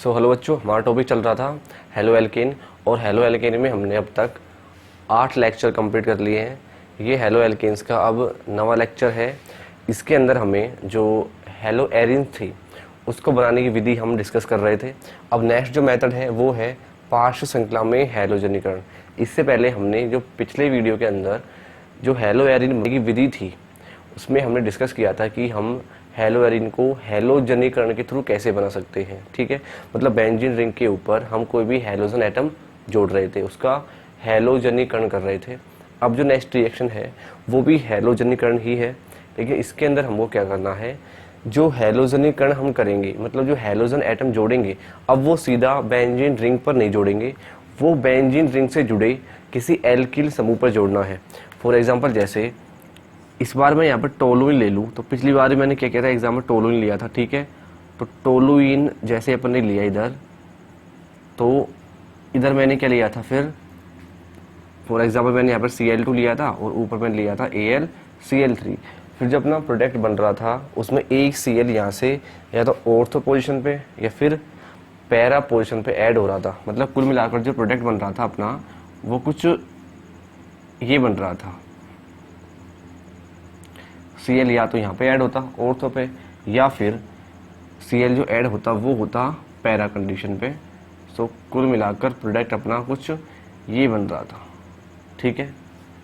Hello बच्चों, हमारा topic चल रहा था हेलो एल्केन। और हेलो एल्केन में हमने अब तक 8 लेक्चर कंप्लीट कर लिए हैं। ये हेलो एल्केन्स का अब नवा लेक्चर है। इसके अंदर हमें जो हेलो एरिन थी उसको बनाने की विधि हम डिस्कस कर रहे थे। अब नेक्स्ट जो मेथड है वो है पार्श्व श्रृंखला में हैलोजनीकरण। इससे पहले हमने जो पिछले वीडियो के अंदर जो हेलो एरिन की विधि थी उसमें हमने डिस्कस किया था कि हम हेलो एरिन को हैलोजनीकरण के थ्रू कैसे बना सकते हैं। ठीक है, मतलब बेंजीन रिंग के ऊपर हम कोई भी हैलोजन एटम जोड़ रहे थे, उसका हैलोजनीकरण कर रहे थे। अब जो नेक्स्ट रिएक्शन है वो भी हैलोजनीकरण ही है, लेकिन इसके अंदर हमको क्या करना है, जो हैलोजनीकरण हम करेंगे मतलब जो हैलोजन एटम जोड़ेंगे अब वो सीधा बेंजीन रिंग पर नहीं जोड़ेंगे, वो बेंजीन रिंग से जुड़े किसी एल्किल समूह पर जोड़ना है। फॉर एग्जाम्पल जैसे इस बार मैं यहाँ पर टोलुइन ले लूँ तो पिछली बार मैंने क्या किया था, एग्जाम में टोलुइन लिया था। ठीक है, तो टोलुइन जैसे अपन ने लिया इधर, तो इधर मैंने क्या लिया था, फिर फॉर एग्जाम्पल मैंने यहाँ पर Cl2 लिया था और ऊपर मैंने लिया था AlCl3। फिर जब अपना प्रोडक्ट बन रहा था उसमें एक Cl यहाँ से या तो ऑर्थो पोजिशन पे या फिर पैरा पोजिशन पे ऐड हो रहा था। मतलब कुल मिलाकर जो प्रोडक्ट बन रहा था अपना वो कुछ ये बन रहा था। Cl या तो यहाँ पे ऐड होता ऑर्थो पे या फिर Cl जो ऐड होता वो होता पैरा कंडीशन पे। सो कुल मिलाकर प्रोडक्ट अपना कुछ ये बन रहा था। ठीक है,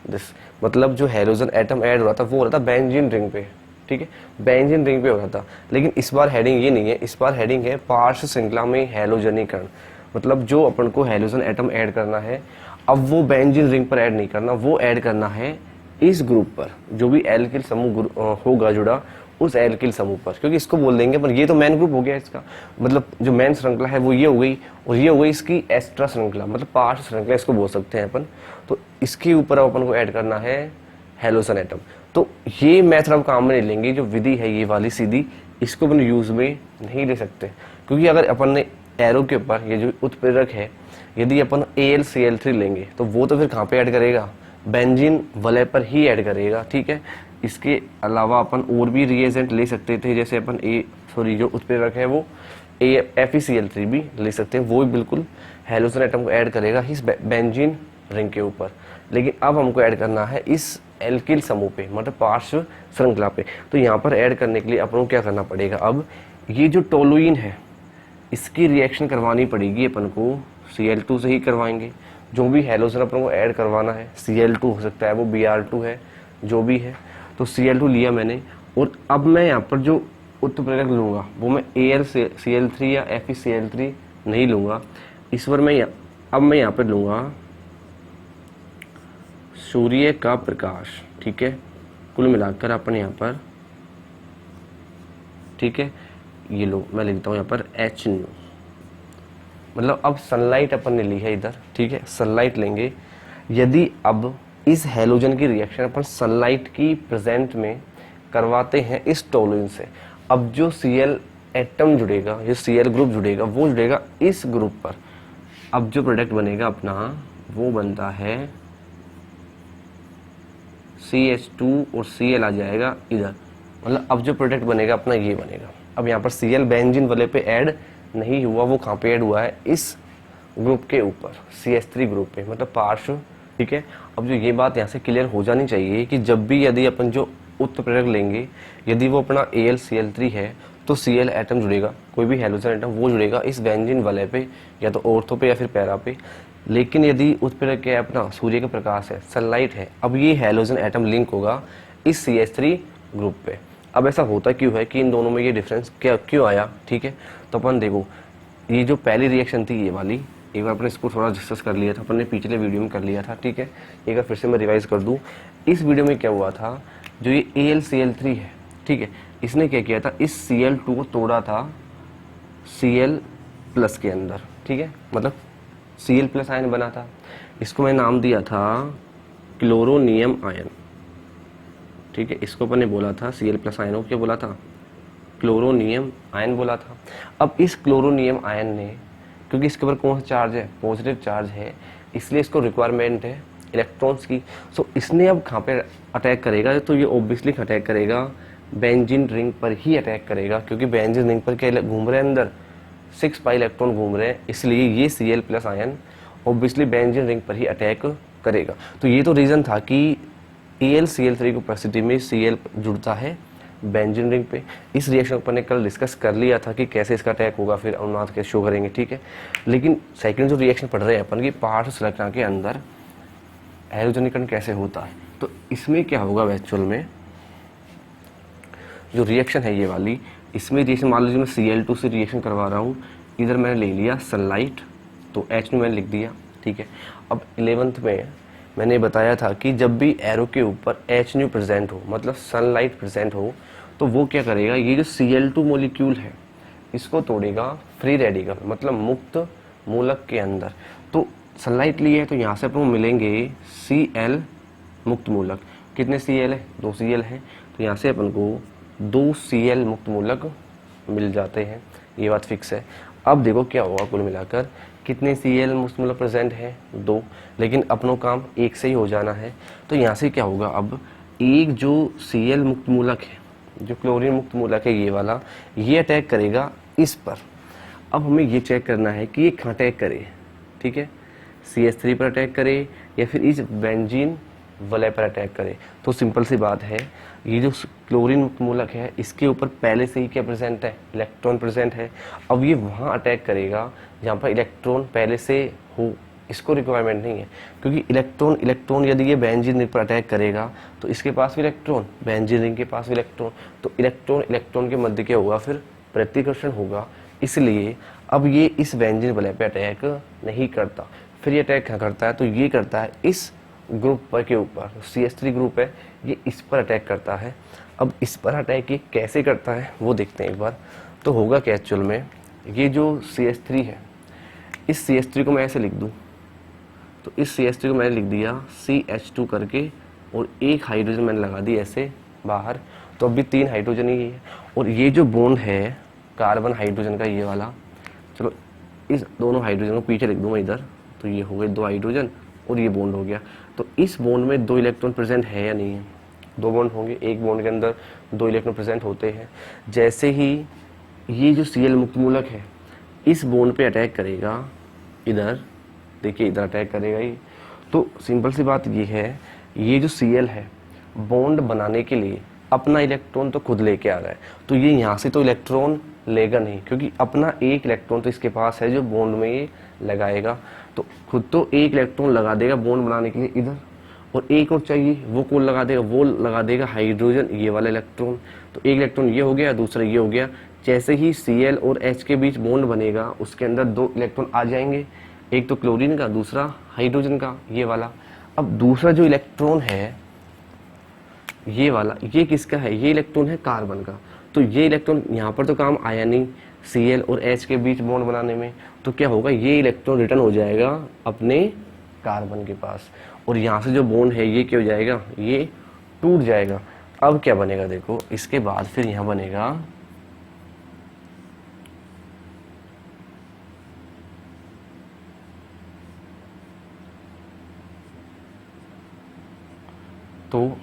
दिस मतलब जो हैलोजन एटम ऐड हो रहा था वो हो रहा था बेंजीन रिंग पे। ठीक है, बेंजीन रिंग पे हो रहा था। लेकिन इस बार हेडिंग ये नहीं है, इस बार हेडिंग है पार्श्व श्रृंखला में हैलोजनीकरण। मतलब जो अपन को हैलोजन एटम ऐड करना है अब वो बेंजीन रिंग पर ऐड नहीं करना, वो ऐड करना है इस ग्रुप पर, जो भी एल्किल समूह होगा जुड़ा उस एल्किल समूह पर, क्योंकि इसको बोल देंगे पर ये तो मेन ग्रुप हो गया इसका। मतलब जो मेन श्रृंखला है वो ये हो गई और ये हो गई इसकी एस्ट्रा श्रृंखला, मतलब पार्श्व श्रृंखला इसको बोल सकते हैं अपन। तो इसके ऊपर अपन को ऐड करना है हैलोजन एटम। तो ये मेथड अब काम में नहीं लेंगे, जो विधि है ये वाली सीधी, इसको अपन यूज में नहीं ले सकते, क्योंकि अगर अपन ने एरो के ऊपर ये जो उत्प्रेरक है यदि अपन AlCl3 लेंगे तो वो तो फिर कहाँ पे ऐड करेगा, बेंजीन वलय पर ही ऐड करेगा। ठीक है, इसके अलावा अपन और भी रिएजेंट ले सकते थे, जैसे अपन जो उत्प्रेरक है वो FeCl3 भी ले सकते हैं, वो भी बिल्कुल हैलोजन एटम को ऐड करेगा इस बेंजीन रिंग के ऊपर। लेकिन अब हमको ऐड करना है इस एल्किल समूह पे, मतलब पार्श्व श्रृंखला पे। तो यहाँ पर ऐड करने के लिए अपन को क्या करना पड़ेगा, अब ये जो टोलुइन है इसकी रिएक्शन करवानी पड़ेगी अपन को Cl2 से ही करवाएंगे। जो भी हैलोजन अपन को ऐड करवाना है, Cl2 हो सकता है वो Br2 है, जो भी है। तो Cl2 लिया मैंने और अब मैं यहाँ पर जो उत्प्रेरक लूँगा वो मैं AlCl3 या FeCl3 नहीं लूँगा। इस बार अब मैं यहाँ पर लूँगा सूर्य का प्रकाश। ठीक है, कुल मिलाकर अपन यहाँ पर, ठीक है, ये लो मैं लिखता हूँ यहाँ पर HNO। मतलब अब सनलाइट अपन ने ली है इधर। ठीक है, सनलाइट लेंगे। यदि अब इस हैलोजन की रिएक्शन अपन सनलाइट की प्रेजेंट में करवाते हैं इस टोलुइन से, अब जो Cl एटम जुड़ेगा, जो Cl ग्रुप जुड़ेगा वो जुड़ेगा इस ग्रुप पर। अब जो प्रोडक्ट बनेगा अपना वो बनता है CH2 और Cl आ जाएगा इधर। मतलब अब जो प्रोडक्ट बनेगा अपना ये बनेगा। अब यहाँ पर Cl बेंजीन वाले पे ऐड नहीं हुआ, वो कहाँ पे ऐड हुआ है, इस ग्रुप के ऊपर CH3 ग्रुप पे, मतलब पार्श्व। ठीक है, अब जो ये बात यहाँ से क्लियर हो जानी चाहिए कि जब भी यदि अपन जो उत्प्रेरक लेंगे यदि वो अपना AlCl3 है तो Cl एटम जुड़ेगा, कोई भी हैलोजन एटम वो जुड़ेगा इस बेंजीन वलय पे या तो ऑर्थो पे या फिर पैरा पे। लेकिन यदि उत्प्रेरक क्या है अपना सूर्य का प्रकाश है, सनलाइट है, अब ये हैलोजन एटम लिंक होगा इस CH3 ग्रुप पे। अब ऐसा होता क्यों है कि इन दोनों में ये डिफरेंस क्या क्यों आया। ठीक है, तो अपन देखो ये जो पहली रिएक्शन थी ये वाली, एक बार अपने इसको थोड़ा डिस्कस कर लिया था, अपन ने पिछले वीडियो में कर लिया था। ठीक है, एक बार फिर से मैं रिवाइज कर दूं। इस वीडियो में क्या हुआ था, जो ये AlCl3 है, ठीक है, इसने क्या किया था, इस Cl2 को तोड़ा था Cl+ के अंदर। ठीक है, मतलब Cl+ आयन बना था, इसको मैं नाम दिया था क्लोरोनियम आयन। ठीक है, इसको अपन ने बोला था Cl+ आयन को क्या बोला था, क्लोरोनियम आयन बोला था। अब इस क्लोरोनियम आयन ने, क्योंकि इसके ऊपर कौन सा चार्ज है, पॉजिटिव चार्ज है, इसलिए इसको रिक्वायरमेंट है इलेक्ट्रॉन्स की। सो इसने अब कहाँ पे अटैक करेगा, तो ये ऑब्वियसली अटैक करेगा बेंजीन रिंग पर ही अटैक करेगा, क्योंकि बेंजीन रिंग पर क्या घूम रहे हैं अंदर 6 पाई इलेक्ट्रॉन घूम रहे हैं, इसलिए ये Cl plus ion obviously benzene ring पर ही अटैक करेगा। तो ये तो रीज़न था कि AlCl3 की उपस्थिति में Cl जुड़ता है बेंजीन रिंग पे। इस रिएक्शन पर ने कल डिस्कस कर लिया था कि कैसे इसका अटैक होगा, फिर अनुनाद कैसे शो करेंगे, ठीक है। लेकिन सेकंड जो रिएक्शन पढ़ रहे हैं अपन की पार्श्व संरचना के अंदर हैलोजनीकरण कैसे होता है, तो इसमें क्या होगा एक्चुअल में जो रिएक्शन है ये वाली, इसमें रिएक्शन मान लीजिए मैं Cl2 से रिएक्शन करवा रहा हूँ, इधर मैंने ले लिया सनलाइट, तो H मैंने लिख दिया, ठीक है। अब 11th में मैंने बताया था कि जब भी एरो के ऊपर H प्रेजेंट हो, मतलब सनलाइट प्रेजेंट हो, तो वो क्या करेगा, ये जो Cl2 मॉलिक्यूल है इसको तोड़ेगा फ्री रेडिकल, मतलब मुक्त मूलक के अंदर। तो सनलाइट लिए है तो यहाँ से आपको मिलेंगे Cl मुक्त मूलक, कितने Cl है, 2 Cl है, तो यहाँ से अपन को 2 Cl मुक्त मूलक मिल जाते हैं, ये बात फिक्स है। अब देखो क्या होगा, कुल मिलाकर कितने Cl मुक्त मूलक प्रेजेंट है, 2, लेकिन अपनों काम एक से ही हो जाना है। तो यहाँ से क्या होगा, अब एक जो Cl मुक्त मूलक है, जो क्लोरीन मुक्त मूलक है ये वाला, ये अटैक करेगा इस पर। अब हमें ये चेक करना है कि ये कहाँ अटैक करे, ठीक है, CH3 पर अटैक करे या फिर इस बेंजीन वलय पर अटैक करे। तो सिंपल सी बात है, ये जो क्लोरीन मुक्त मूलक है इसके ऊपर पहले से ही क्या प्रेजेंट है, इलेक्ट्रॉन प्रेजेंट है। अब ये वहाँ अटैक करेगा जहाँ पर इलेक्ट्रॉन पहले से हो, इसको रिक्वायरमेंट नहीं है, क्योंकि इलेक्ट्रॉन यदि ये बेंजीन रिंग पर अटैक करेगा तो इसके पास भी इलेक्ट्रॉन, बेंजीन रिंग के पास भी इलेक्ट्रॉन, तो इलेक्ट्रॉन के मध्य क्या होगा, फिर प्रतिकर्षण होगा। इसलिए अब ये इस बेंजीन वलय पे अटैक नहीं करता। फिर ये अटैक क्या करता है, तो ये करता है इस ग्रुप पर के ऊपर, CH3 ग्रुप है, ये इस पर अटैक करता है। अब इस पर अटैक ये कैसे करता है वो देखते हैं एक बार। तो होगा क्या एक्चुअल में, ये जो CH3 है, इस CH3 को मैं ऐसे लिख दूँ, तो इस CH3 को मैंने लिख दिया CH2 करके, और एक हाइड्रोजन मैंने लगा दी ऐसे बाहर, तो अभी 3 हाइड्रोजन ही है। और ये जो बॉन्ड है कार्बन हाइड्रोजन का ये वाला, चलो इस दोनों हाइड्रोजन को पीछे लिख दूँ मैं इधर, तो ये हो गए 2 हाइड्रोजन और ये बॉन्ड हो गया। तो इस बॉन्ड में 2 इलेक्ट्रॉन प्रेजेंट है या नहीं है, 2 बॉन्ड होंगे, एक बॉन्ड के अंदर 2 इलेक्ट्रॉन प्रेजेंट होते हैं। जैसे ही ये जो Cl मुक्त मूलक है इस बॉन्ड पे अटैक करेगा, इधर देखिए इधर अटैक करेगा ये, तो सिंपल सी बात ये है, ये जो Cl है बॉन्ड बनाने के लिए अपना इलेक्ट्रॉन तो खुद लेके आ रहा है, तो ये यहाँ से तो इलेक्ट्रॉन लेगा नहीं, क्योंकि अपना एक इलेक्ट्रॉन तो इसके पास है जो बॉन्ड में ये लगाएगा, तो खुद तो एक इलेक्ट्रॉन लगा देगा बॉन्ड बनाने के लिए इधर, और एक और चाहिए वो कौन लगा देगा, वो लगा देगा हाइड्रोजन, ये वाला इलेक्ट्रॉन। तो एक इलेक्ट्रॉन ये हो गया, दूसरा ये हो गया। जैसे ही Cl और H के बीच बॉन्ड बनेगा उसके अंदर 2 इलेक्ट्रॉन आ जाएंगे, एक तो क्लोरीन का, दूसरा हाइड्रोजन का, ये वाला। अब दूसरा जो इलेक्ट्रॉन है ये वाला, ये किसका है, ये इलेक्ट्रॉन है कार्बन का। तो ये इलेक्ट्रॉन यहाँ पर तो काम आया नहीं Cl और H के बीच बॉन्ड बनाने में, तो क्या होगा, ये इलेक्ट्रॉन रिटर्न हो जाएगा अपने कार्बन के पास, और यहाँ से जो बॉन्ड है ये क्या हो जाएगा, ये टूट जाएगा। अब क्या बनेगा देखो, इसके बाद फिर यहाँ बनेगा तो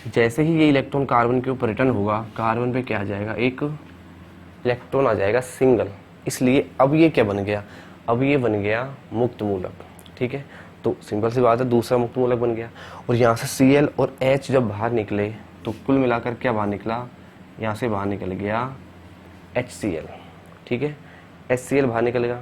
जैसे ही ये इलेक्ट्रॉन कार्बन के ऊपर रिटर्न होगा, कार्बन पे क्या आ जाएगा, एक इलेक्ट्रॉन आ जाएगा सिंगल। इसलिए अब ये क्या बन गया, अब ये बन गया मुक्त मूलक, ठीक है। तो सिंपल सी बात है, दूसरा मुक्त मूलक बन गया। और यहाँ से Cl और H जब बाहर निकले तो कुल मिलाकर क्या बाहर निकला, यहाँ से बाहर निकल गया HCl, ठीक है, HCl बाहर निकलेगा,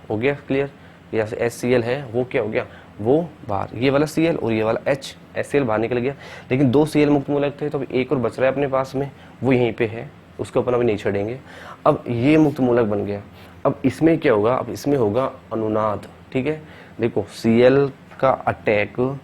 हो गया क्लियर। यहाँ से HCl है वो क्या हो गया, वो बाहर, ये वाला Cl और ये वाला H, HCl बाहर निकल गया। लेकिन 2 Cl मुक्त मूलक थे, तो अभी एक और बच रहा है अपने पास में, वो यहीं पे है, उसको अपन अभी नहीं छोड़ेंगे। अब ये मुक्त मूलक बन गया। अब इसमें क्या होगा, अब इसमें होगा अनुनाद, ठीक है। देखो Cl का अटैक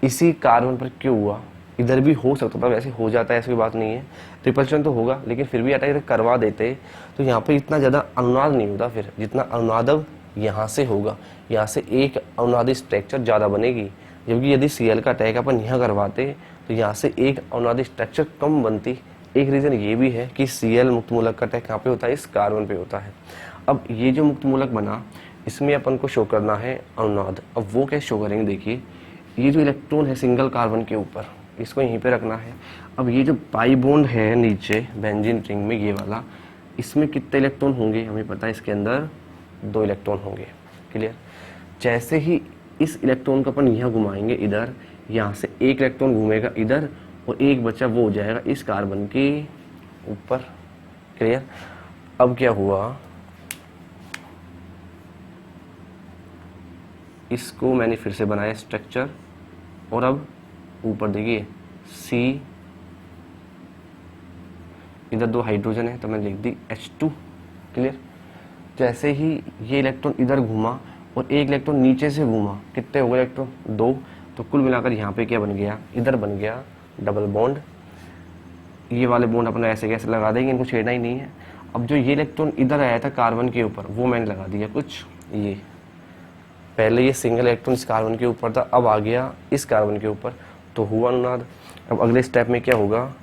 इसी कार्बन पर क्यों हुआ, इधर भी हो सकता था, वैसे हो जाता है, ऐसी बात नहीं है, रिपल्शन तो होगा, लेकिन फिर भी अटैक करवा देते तो यहाँ पे इतना ज़्यादा अनुनाद नहीं होता फिर, जितना अनुनाद अब यहाँ से होगा। यहाँ से एक अनुनादी स्ट्रक्चर ज़्यादा बनेगी, जबकि यदि Cl का अटैक अपन यहाँ करवाते तो यहाँ से एक अनुनादी स्ट्रक्चर कम बनती। एक रीज़न ये भी है कि Cl मुक्त मूलक का अटैक कहाँ पे होता है, इस कार्बन पे होता है। अब ये जो मुक्त मूलक बना, इसमें अपन को शो करना है अनुनाद। अब वो कैसे शो करेंगे, देखिए ये जो इलेक्ट्रॉन है सिंगल कार्बन के ऊपर, इसको यहीं पे रखना है। अब ये जो पाई बॉन्ड है नीचे बेंजीन रिंग में, ये वाला, इसमें कितने इलेक्ट्रॉन होंगे हमें पता है, इसके अंदर 2 इलेक्ट्रॉन होंगे। क्लियर। जैसे ही इस इलेक्ट्रॉन को अपन यहाँ घुमाएंगे इधर, यहाँ से एक इलेक्ट्रॉन घूमेगा इधर और एक बचा वो हो जाएगा इस कार्बन के ऊपर। क्लियर। अब क्या हुआ, इसको मैंने फिर से बनाया स्ट्रक्चर, और अब ऊपर देखिए C, इधर 2 हाइड्रोजन है तो मैंने लिख दी H2। क्लियर। जैसे ही ये इलेक्ट्रॉन इधर घूमा और एक इलेक्ट्रॉन नीचे से घूमा, कितने हो गए इलेक्ट्रॉन, 2। तो कुल मिलाकर यहाँ पे क्या बन गया, इधर बन गया डबल बॉन्ड। ये वाले बॉन्ड अपना ऐसे कैसे लगा देंगे, इनको छेड़ना ही नहीं है। अब जो ये इलेक्ट्रॉन इधर आया था कार्बन के ऊपर, वो मैंने लगा दिया कुछ ये, पहले ये सिंगल इलेक्ट्रॉन इस कार्बन के ऊपर था, अब आ गया इस कार्बन के ऊपर, तो हुआ अनुनाद। अब अगले स्टेप में क्या होगा,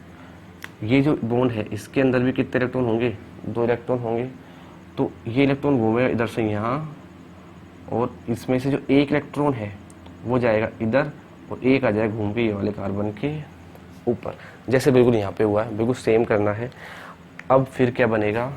ये जो बॉन्ड है इसके अंदर भी कितने इलेक्ट्रॉन होंगे, 2 इलेक्ट्रॉन होंगे। तो ये इलेक्ट्रॉन घूमेगा इधर से यहाँ, और इसमें से जो एक इलेक्ट्रॉन है वो जाएगा इधर और एक आ जाएगा घूम के ये वाले कार्बन के ऊपर, जैसे बिल्कुल यहाँ पे हुआ है, बिल्कुल सेम करना है। अब फिर क्या बनेगा,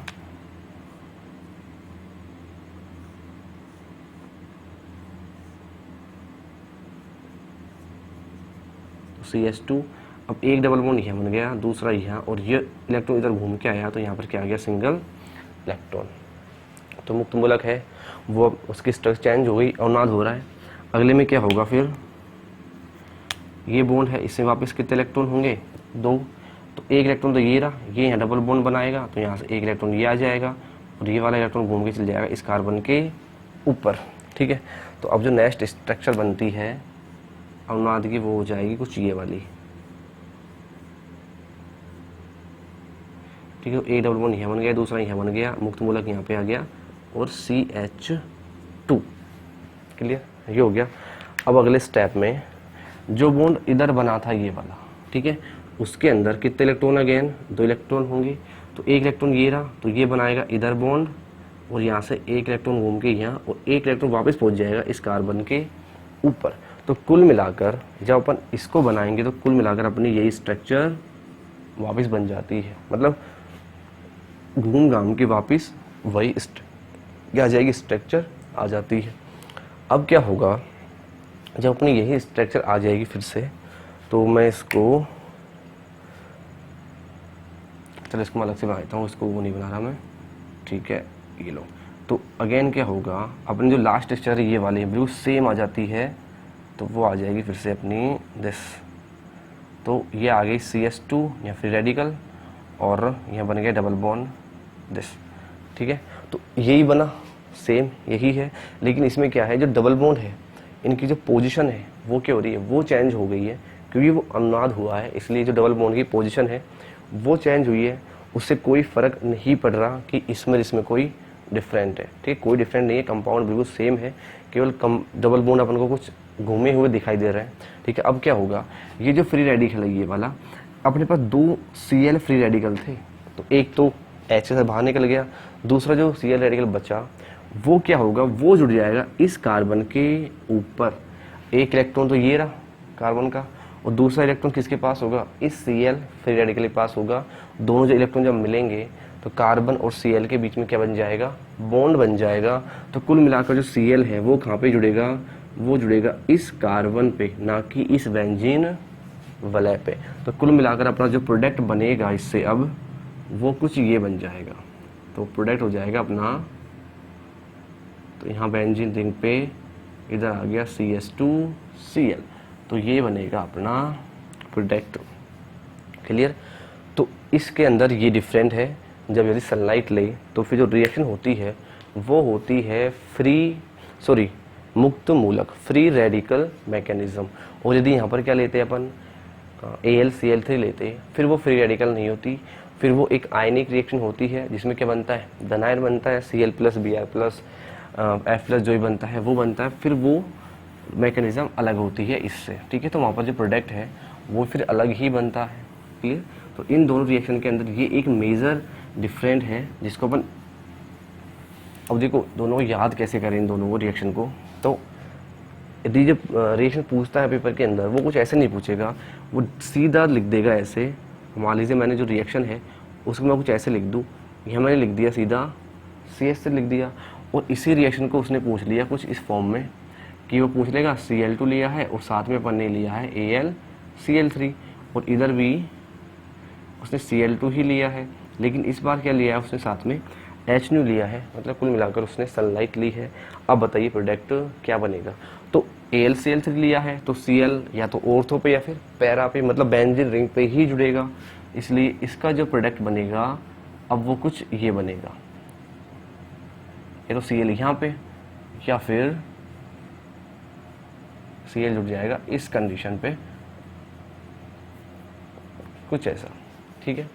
CH2। अब एक डबल बॉन्ड यहाँ बन गया, दूसरा यहाँ, और ये इलेक्ट्रॉन इधर घूम के आया तो यहाँ पर क्या आ गया, सिंगल इलेक्ट्रॉन। तो मुक्त मूलक है वो, उसकी स्ट्रक्चर चेंज हो गई, अनुनाद हो रहा है। अगले में क्या होगा, फिर ये बॉन्ड है, इसमें वापस कितने इलेक्ट्रॉन होंगे, 2। तो एक इलेक्ट्रॉन तो ये रहा, ये यहाँ डबल बॉन्ड बनाएगा तो यहाँ से एक इलेक्ट्रॉन ये आ जाएगा और ये वाला इलेक्ट्रॉन घूम के चल जाएगा इस कार्बन के ऊपर। ठीक है। तो अब जो नेक्स्ट स्ट्रक्चर बनती है अनुनाद की, वो हो जाएगी कुछ ये वाली। ठीक है। एक डबल बॉन्ड यहाँ बन गया, दूसरा यहाँ बन गया, मुक्त मूलक यहाँ पे आ गया और CH2। क्लियर, ये हो गया। अब अगले स्टेप में जो बॉन्ड इधर बना था ये वाला, ठीक है, उसके अंदर कितने इलेक्ट्रॉन, अगेन 2 इलेक्ट्रॉन होंगे। तो एक इलेक्ट्रॉन ये रहा, तो ये बनाएगा इधर बॉन्ड और यहाँ से एक इलेक्ट्रॉन घूम के यहाँ, और एक इलेक्ट्रॉन वापस पहुँच जाएगा इस कार्बन के ऊपर। तो कुल मिलाकर जब अपन इसको बनाएंगे तो कुल मिलाकर अपनी यही स्ट्रक्चर वापस बन जाती है, मतलब घूम घाम के वापस वही क्या आ जाएगी, स्ट्रक्चर आ जाती है। अब क्या होगा, जब अपनी यही स्ट्रक्चर आ जाएगी फिर से, तो मैं इसको, चलो इसको मैं अलग से बनाता हूँ, इसको वो नहीं बना रहा मैं। ठीक है, ये लो। तो अगेन क्या होगा, अपनी जो लास्ट स्ट्रक्चर है ये वाली बिल्कुल सेम आ जाती है, तो वो आ जाएगी फिर से अपनी दिस। तो ये आ गई CH2 या फ्री रेडिकल, और यहाँ बन गया डबल बॉन्ड दिस। ठीक है। तो यही बना, सेम यही है, लेकिन इसमें क्या है, जो डबल बॉन्ड है इनकी जो पोजीशन है वो क्या हो रही है, वो चेंज हो गई है, क्योंकि वो अनुनाद हुआ है, इसलिए जो डबल बॉन्ड की पोजीशन है वो चेंज हुई है। उससे कोई फ़र्क नहीं पड़ रहा कि इसमें कोई डिफरेंट है। ठीक है, कोई डिफरेंट नहीं है, कंपाउंड बिल्कुल सेम है, केवल डबल बॉन्ड अपन को कुछ घूमे हुए दिखाई दे रहे हैं। ठीक है। अब क्या होगा, ये जो फ्री रेडिकल है ये वाला, अपने पास 2 Cl फ्री रेडिकल थे, तो एक तो H से बाहर निकल गया, दूसरा जो Cl रेडिकल बचा वो क्या होगा, वो जुड़ जाएगा इस कार्बन के ऊपर। एक इलेक्ट्रॉन तो ये रहा कार्बन का, और दूसरा इलेक्ट्रॉन किसके पास होगा, इस Cl फ्री रेडिकल के पास होगा। दोनों जो इलेक्ट्रॉन जब मिलेंगे तो कार्बन और Cl के बीच में क्या बन जाएगा, बॉन्ड बन जाएगा। तो कुल मिलाकर जो Cl है वो कहाँ पे जुड़ेगा, वो जुड़ेगा इस कार्बन पे, ना कि इस बेंजीन वलय पे। तो कुल मिलाकर अपना जो प्रोडक्ट बनेगा इससे अब वो कुछ ये बन जाएगा। तो प्रोडक्ट हो जाएगा अपना, तो यहाँ बेंजीन रिंग पे इधर आ गया CH2Cl, तो ये बनेगा अपना प्रोडक्ट। क्लियर। तो इसके अंदर ये डिफरेंट है, जब यदि सनलाइट ले तो फिर जो रिएक्शन होती है वो होती है मुक्त मूलक, फ्री रेडिकल मैकेनिज्म। और यदि यहाँ पर क्या लेते हैं अपन, AlCl3 लेते हैं, फिर वो फ्री रेडिकल नहीं होती, फिर वो एक आयनिक रिएक्शन होती है जिसमें क्या बनता है, धनायन बनता है, Cl+, Br+, F+ जो भी बनता है वो बनता है, फिर वो मैकेनिज्म अलग होती है इससे। ठीक है। तो वहाँ पर जो प्रोडक्ट है वो फिर अलग ही बनता है। क्लियर। तो इन दोनों रिएक्शन के अंदर ये एक मेजर डिफरेंट है, जिसको अपन, अब देखो दोनों को याद कैसे करें इन दोनों को रिएक्शन को। तो यदि जब रिएक्शन पूछता है पेपर के अंदर, वो कुछ ऐसे नहीं पूछेगा, वो सीधा लिख देगा ऐसे। मान लीजिए मैंने जो रिएक्शन है उसको मैं कुछ ऐसे लिख दूँ, ये मैंने लिख दिया सीधा CH3 लिख दिया। और इसी रिएक्शन को उसने पूछ लिया कुछ इस फॉर्म में कि वो पूछ लेगा Cl2 लिया है और साथ में अपन ने लिया है AlCl3, और इधर भी उसने Cl2 ही लिया है, लेकिन इस बार क्या लिया है उसने साथ में HNO लिया है, मतलब कुल मिलाकर उसने सनलाइट ली है। अब बताइए प्रोडक्ट क्या बनेगा। तो AlCl3 लिया है तो Cl या तो ऑर्थो पे या फिर पैरा पे, मतलब बेंजीन रिंग पे ही जुड़ेगा, इसलिए इसका जो प्रोडक्ट बनेगा अब वो कुछ ये बनेगा, या तो Cl यहाँ पे या फिर Cl जुड़ जाएगा इस कंडीशन पे, कुछ ऐसा। ठीक है,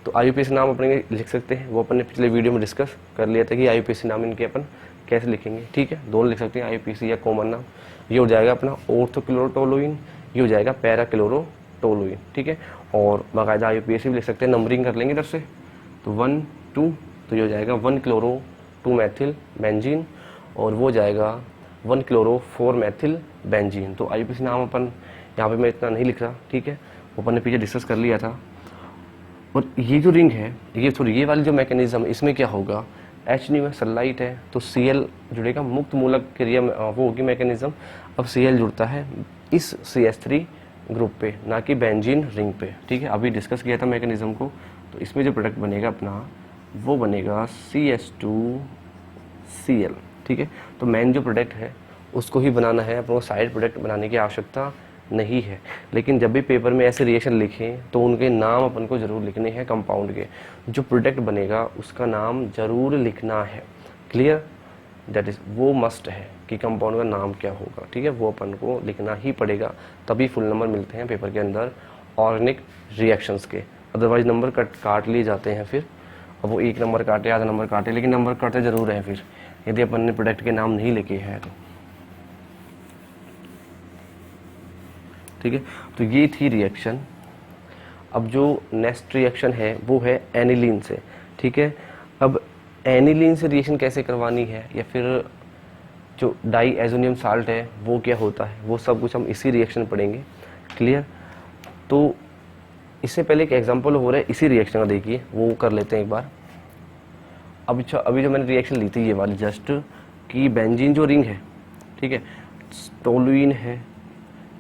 तो IUPAC नाम अपने लिख सकते हैं, वो अपन ने पिछले वीडियो में डिस्कस कर लिया था कि IUPAC नाम इनके अपन कैसे लिखेंगे। ठीक है, दोनों लिख सकते हैं IUPAC या कॉमन नाम। ये हो जाएगा अपना ऑर्थोक्लोरोटोलुइन, ये हो जाएगा पैराक्लोरोटोलुइन। ठीक है, और बाकायदा IUPAC भी लिख सकते हैं, नंबरिंग कर लेंगे इधर से, तो 1 2, तो ये हो जाएगा 1 क्लोरो 2 मैथिल बेंजीन, और वो जाएगा 1 क्लोरो 4 मैथिल बेंजीन। तो IUPAC नाम अपन यहाँ पे मैं इतना नहीं लिख रहा, ठीक है, अपन ने पीछे डिस्कस कर लिया था। और ये जो रिंग है, ये वाली जो मैकेनिज्म है, इसमें क्या होगा, HNO है, सनलाइट है, तो Cl जुड़ेगा, मुक्त मूलक क्रिया में वो होगी मैकेनिज्म। अब Cl जुड़ता है इस CH3 ग्रुप पे, ना कि बेंजीन रिंग पे। ठीक है, अभी डिस्कस किया था मैकेनिज्म को। तो इसमें जो प्रोडक्ट बनेगा अपना वो बनेगा CH2Cl। ठीक है, तो मेन जो प्रोडक्ट है उसको ही बनाना है, अपने को साइड प्रोडक्ट बनाने की आवश्यकता नहीं है। लेकिन जब भी पेपर में ऐसे रिएक्शन लिखें तो उनके नाम अपन को जरूर लिखने हैं, कंपाउंड के जो प्रोडक्ट बनेगा उसका नाम जरूर लिखना है। क्लियर, दैट इज वो मस्ट है कि कंपाउंड का नाम क्या होगा। ठीक है, वो अपन को लिखना ही पड़ेगा, तभी फुल नंबर मिलते हैं पेपर के अंदर ऑर्गेनिक रिएक्शंस के, अदरवाइज नंबर काट लिए जाते हैं फिर। अब वो 1 नंबर काटे, आधा नंबर काटे, लेकिन नंबर काटते जरूर हैं फिर यदि अपन ने प्रोडक्ट के नाम नहीं लिखे हैं तो। ठीक है, तो ये थी रिएक्शन। अब जो नेक्स्ट रिएक्शन है वो है एनिलीन से। ठीक है, अब एनिलीन से रिएक्शन कैसे करवानी है, या फिर जो डाईएजोनियम साल्ट है वो क्या होता है, वो सब कुछ हम इसी रिएक्शन में पढ़ेंगे। क्लियर, तो इससे पहले एक एग्जांपल हो रहा है इसी रिएक्शन का, देखिए वो कर लेते हैं एक बार। अभी जो मैंने रिएक्शन ली थी ये वाली जस्ट, कि बेंजीन जो रिंग है, ठीक है, टोलुइन है,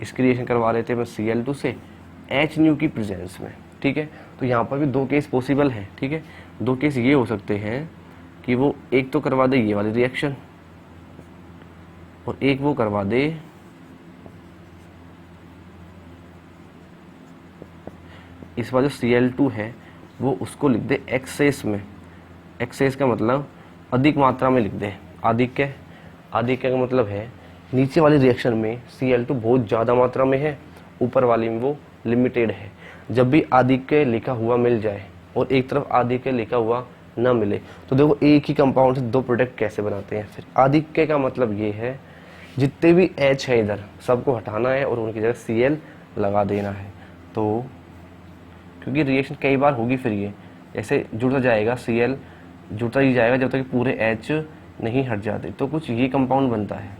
इसकी रिएक्शन करवा लेते हैं Cl2 से HNO की प्रेजेंस में। ठीक है, तो यहाँ पर भी 2 केस पॉसिबल है। ठीक है, 2 केस ये हो सकते हैं कि वो एक तो करवा दे ये वाली रिएक्शन, और एक वो करवा दे इस बार जो Cl2 है वो उसको लिख दे एक्सेस में। एक्सेस का मतलब अधिक मात्रा में लिख दे। आधिक्य का मतलब है नीचे वाली रिएक्शन में Cl2 बहुत ज़्यादा मात्रा में है, ऊपर वाली में वो लिमिटेड है। जब भी आधिक्य लिखा हुआ मिल जाए और एक तरफ आधिक्य लिखा हुआ ना मिले, तो देखो एक ही कंपाउंड से 2 प्रोडक्ट कैसे बनाते हैं। फिर आधिक्य का मतलब ये है जितने भी H है इधर सबको हटाना है और उनकी जगह Cl लगा देना है। तो क्योंकि रिएक्शन कई बार होगी, फिर ये ऐसे जुड़ता जाएगा, Cl जुड़ता ही जाएगा जब तक पूरे H नहीं हट जाते, तो कुछ ये कंपाउंड बनता है।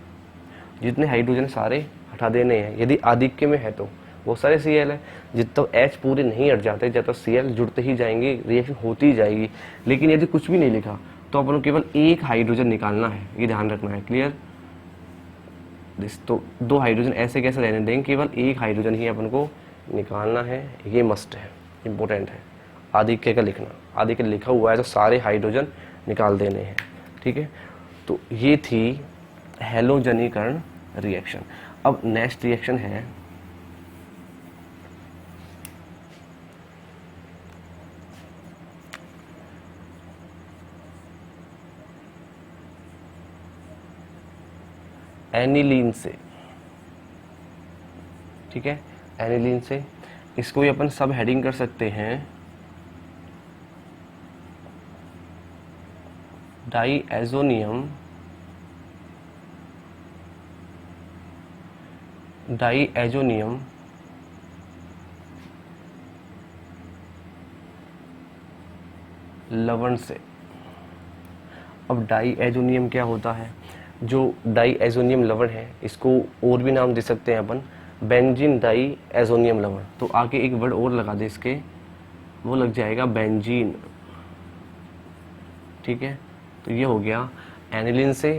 जितने हाइड्रोजन सारे हटा देने हैं, यदि आधिक्य में है तो बहुत सारे Cl है, जब तक H पूरे नहीं हट जाते जब तक Cl जुड़ते ही जाएंगे, रिएक्शन होती ही जाएगी। लेकिन यदि कुछ भी नहीं लिखा तो अपन को केवल एक हाइड्रोजन निकालना है, ये ध्यान रखना है। क्लियर, तो 2 हाइड्रोजन ऐसे कैसे रहने देंगे, केवल एक हाइड्रोजन ही अपन को निकालना है, ये मस्ट है, इम्पोर्टेंट है। आधिक्य का लिखना, आधिक्य लिखा हुआ है तो सारे हाइड्रोजन निकाल देने हैं। ठीक है, तो ये थी हैलोजनीकरण रिएक्शन। अब नेक्स्ट रिएक्शन है एनिलीन से। ठीक है, एनिलीन से इसको भी अपन सब हेडिंग कर सकते हैं डाईएजोनियम लवण से। अब डाईएजोनियम क्या होता है, जो डाईएजोनियम लवण है इसको और भी नाम दे सकते हैं अपन, बेंजीन डाईएजोनियम लवण। तो आगे एक वर्ड और लगा दे इसके, वो लग जाएगा बेंजीन ठीक है। तो ये हो गया एनिलीन से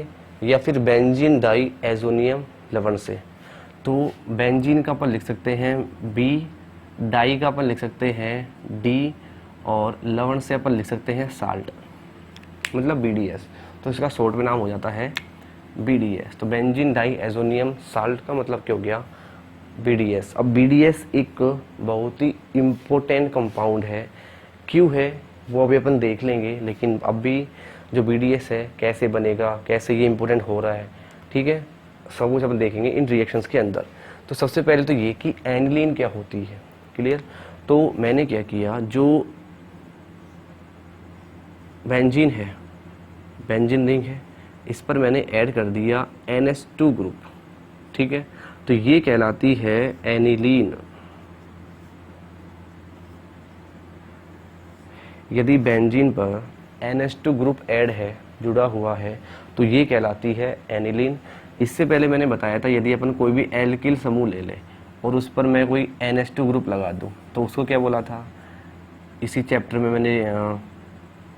या फिर बेंजीन डाई एजोनियम लवण से। तो बेंजीन का अपन लिख सकते हैं बी, डाई का अपन लिख सकते हैं डी, और लवण से अपन लिख सकते हैं साल्ट, मतलब BDS। तो इसका शॉर्ट में नाम हो जाता है BDS। तो बेंजीन डाई एजोनियम साल्ट का मतलब क्या हो गया BDS। अब BDS एक बहुत ही इम्पोर्टेंट कंपाउंड है। क्यों है वो अभी अपन देख लेंगे, लेकिन अब भी जो BDS है कैसे बनेगा, कैसे ये इम्पोर्टेंट हो रहा है, ठीक है, सब कुछ अपन देखेंगे इन रिएक्शंस के अंदर। तो सबसे पहले तो ये कि एनिलीन क्या होती है, क्लियर। तो मैंने क्या किया, जो बेंजीन है, बेंजीन रिंग है, इस पर मैंने ऐड कर दिया NH2 ग्रुप, ठीक है। तो ये कहलाती है एनिलीन। यदि बेंजीन पर NH2 ग्रुप ऐड है, जुड़ा हुआ है, तो ये कहलाती है एनिलीन। इससे पहले मैंने बताया था यदि अपन कोई भी एल्किल समूह ले लें और उस पर मैं कोई NH2 ग्रुप लगा दूं तो उसको क्या बोला था, इसी चैप्टर में मैंने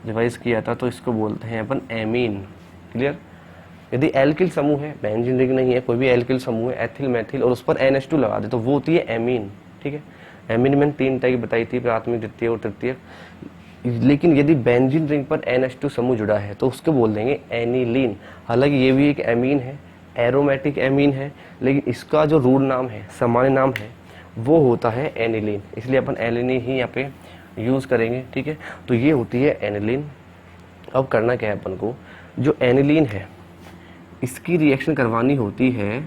रिवाइज किया था, तो इसको बोलते हैं अपन एमीन, क्लियर। यदि एल्किल समूह है, बेंजीन रिंग नहीं है, कोई भी एल्किल समूह है, एथिल मेथिल, और उस पर NH2 लगा दे तो वो होती है एमीन, ठीक है। एमीन मैंने 3 टाइप बताई थी, प्राथमिक, द्वितीय और तृतीय। लेकिन यदि बेंजीन रिंग पर NH2 समूह जुड़ा है तो उसको बोल देंगे एनिलीन। हालांकि ये भी एक एमीन है, एरोमेटिक एमीन है, लेकिन इसका जो रूट नाम है, सामान्य नाम है, वो होता है एनिलीन, इसलिए अपन एनिलीन ही यहाँ पे यूज करेंगे, ठीक है। तो ये होती है एनिलीन। अब करना क्या है अपन को, जो एनिलीन है इसकी रिएक्शन करवानी होती है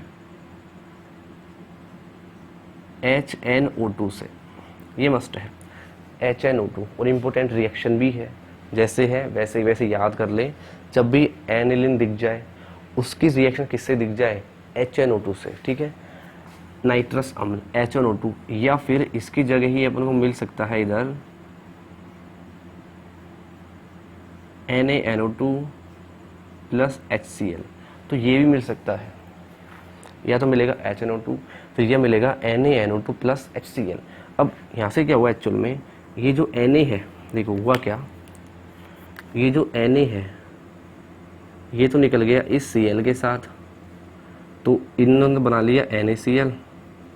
HNO2 से, ये मस्ट है HNO2, और इम्पोर्टेंट रिएक्शन भी है, जैसे है वैसे वैसे याद कर ले। जब भी एनिलीन दिख जाए उसकी रिएक्शन किससे दिख जाए, HNO2 से, ठीक है, नाइट्रस अम्ल HNO2, या फिर इसकी जगह ही अपन को मिल सकता है इधर NaNO2 प्लस HCl, तो ये भी मिल सकता है, या तो मिलेगा HNO2 फिर यह मिलेगा NaNO2 प्लस HCl। अब यहाँ से क्या हुआ एक्चुअल में, ये जो Na है, देखो हुआ क्या, ये जो Na है ये तो निकल गया इस Cl के साथ, तो इन्होंने बना लिया NaCl,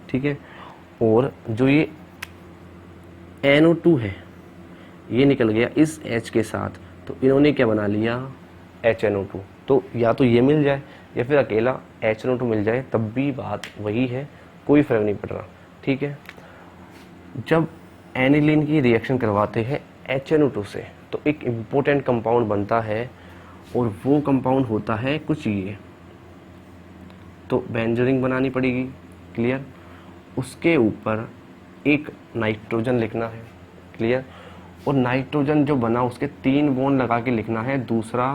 ठीक है। और जो ये NO2 है ये निकल गया इस H के साथ, तो इन्होंने क्या बना लिया HNO2। तो या तो ये मिल जाए या फिर अकेला HNO2 मिल जाए, तब भी बात वही है, कोई फर्क नहीं पड़ रहा, ठीक है। जब एनिलीन की रिएक्शन करवाते हैं HNO2 से तो एक इम्पोर्टेंट कंपाउंड बनता है, और वो कंपाउंड होता है कुछ ये, तो बेंजीन रिंग बनानी पड़ेगी, क्लियर। उसके ऊपर एक नाइट्रोजन लिखना है, क्लियर। और नाइट्रोजन जो बना उसके 3 बॉन्ड लगा के लिखना है दूसरा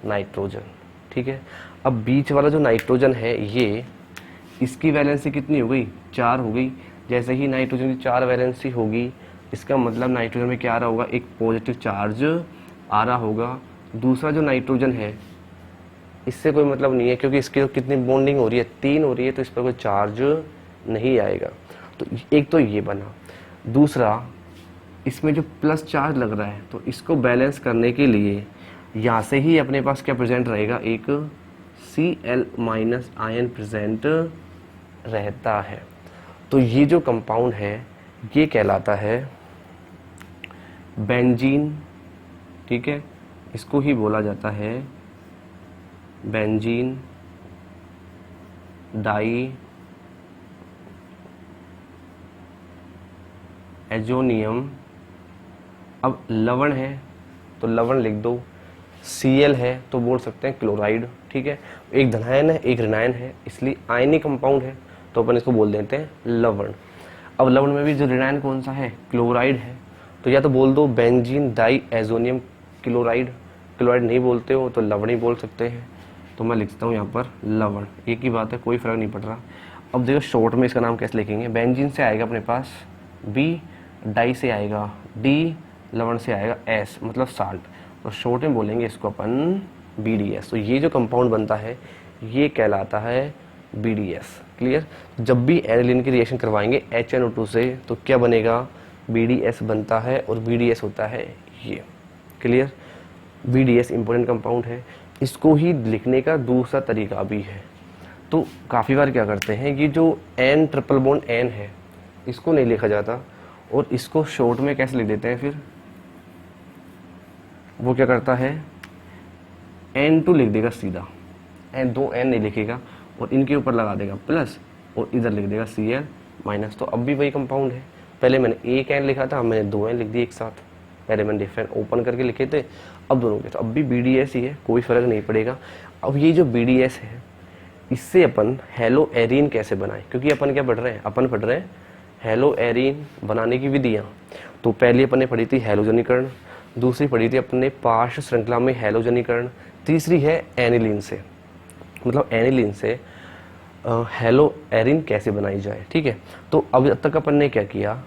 नाइट्रोजन, ठीक है। अब बीच वाला जो नाइट्रोजन है ये, इसकी वैलेंसी कितनी हो गई, 4 हो गई। जैसे ही नाइट्रोजन की 4 वैलेंसी होगी, इसका मतलब नाइट्रोजन में क्या आ रहा होगा, एक पॉजिटिव चार्ज आ रहा होगा। दूसरा जो नाइट्रोजन है इससे कोई मतलब नहीं है, क्योंकि इसकी कितनी बॉन्डिंग हो रही है, 3 हो रही है, तो इस पर कोई चार्ज नहीं आएगा। तो एक तो ये बना। दूसरा, इसमें जो प्लस चार्ज लग रहा है, तो इसको बैलेंस करने के लिए यहाँ से ही अपने पास क्या प्रेजेंट रहेगा, एक Cl माइनस आयन प्रेजेंट रहता है। तो ये जो कंपाउंड है ये कहलाता है बेंजीन, ठीक है, इसको ही बोला जाता है बेंजीन डाई एजोनियम। अब लवण है तो लवण लिख दो, Cl है तो बोल सकते हैं क्लोराइड, ठीक है। एक धनायन है एक ऋणायन है, इसलिए आयनी कंपाउंड है तो अपन इसको बोल देते हैं लवण। अब लवण में भी जो ऋणायन कौन सा है, क्लोराइड है, तो या तो बोल दो benzene diazonium chloride. Chloride नहीं बोलते हो तो लवण ही बोल सकते हैं, तो मैं लिखता हूँ यहाँ पर लवण, एक ही बात है, कोई फर्क नहीं पड़ रहा। अब देखो शॉर्ट में इसका नाम कैसे लिखेंगे, बेंजीन से आएगा अपने पास B, डाई से आएगा D, लवण से आएगा S, मतलब साल्ट, तो शॉर्ट में बोलेंगे इसको अपन BDS। तो ये जो कंपाउंड बनता है ये कहलाता है BDS, क्लियर। जब भी एनिलीन की रिएक्शन करवाएंगे HNO2 से तो क्या बनेगा, BDS बनता है, और BDS होता है ये, क्लियर। BDS इंपॉर्टेंट कंपाउंड है। इसको ही लिखने का दूसरा तरीका भी है। तो काफ़ी बार क्या करते हैं, ये जो N ट्रिपल बॉन्ड N है इसको नहीं लिखा जाता और इसको शॉर्ट में कैसे लिख देते हैं, फिर वो क्या करता है N2 लिख देगा सीधा, दो N नहीं लिखेगा और इनके ऊपर लगा देगा प्लस और इधर लिख देगा Cl माइनस। तो अब भी वही कंपाउंड है। पहले मैंने एक N लिखा था, मैंने दो N लिख दिए एक साथ। पहले मैंने डिफरेंट ओपन करके लिखे थे, अब दोनों के, तो अब भी BDS ही है, कोई फर्क नहीं पड़ेगा। अब ये जो BDS है इससे अपन हेलो एरीन कैसे बनाएं, क्योंकि अपन क्या पढ़ रहे हैं, अपन पढ़ रहे हैं हेलो एरीन बनाने की विधियाँ। तो पहली अपन ने पढ़ी थी हैलोजनीकरण, दूसरी पढ़ी थी अपने पार्श्व श्रृंखला में हैलोजनीकरण, तीसरी है एनिलीन से, मतलब एनिलीन से हेलो एरीन कैसे बनाई जाए। ठीक है, तो अब तक अपन ने क्या किया,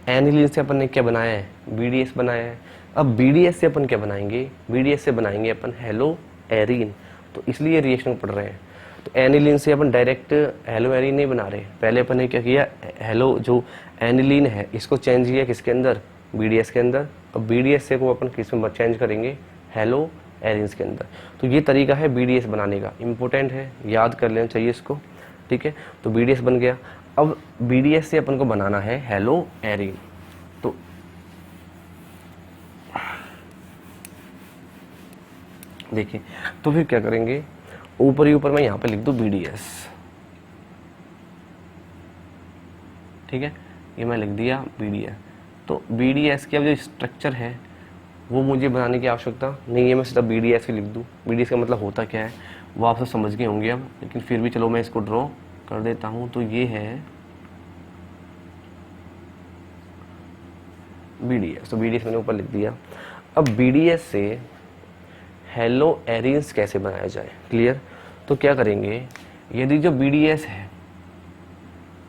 एनिलीन से अपन ने क्या बनाया है, BDS बनाया है। अब BDS से अपन क्या बनाएंगे, BDS से बनाएंगे अपन हेलो एरीन। तो इसलिए रिएक्शन पढ़ रहे हैं। तो एनिलीन से अपन डायरेक्ट हेलो एरीन नहीं बना रहे, पहले अपन ने क्या किया, हेलो जो एनिलीन है इसको चेंज किया किसके अंदर, BDS के अंदर। अब BDS से को अपन किस में चेंज करेंगे, हेलो एरीन्स के अंदर। तो ये तरीका है BDS बनाने का, इम्पोर्टेंट है, याद कर लेना चाहिए इसको। ठीक है, तो BDS बन गया। अब BDS से अपन को बनाना है हेलो एरीन। तो देखिए, तो फिर क्या करेंगे, ऊपर ही ऊपर मैं यहाँ पे लिख दूँ BDS। ठीक है, ये मैं लिख दिया BDS। तो BDS की अब जो स्ट्रक्चर है वो मुझे बनाने की आवश्यकता नहीं है, मैं सीधा BDS ही लिख दूँ। BDS का मतलब होता क्या है वो आप सब समझ गए होंगे अब, लेकिन फिर भी चलो मैं इसको ड्रॉ कर देता हूँ। तो ये है BDS, तो BDS मैंने ऊपर लिख दिया। अब BDS से हेलो एरीन्स कैसे बनाया जाए, क्लियर। तो क्या करेंगे, यदि जो BDS है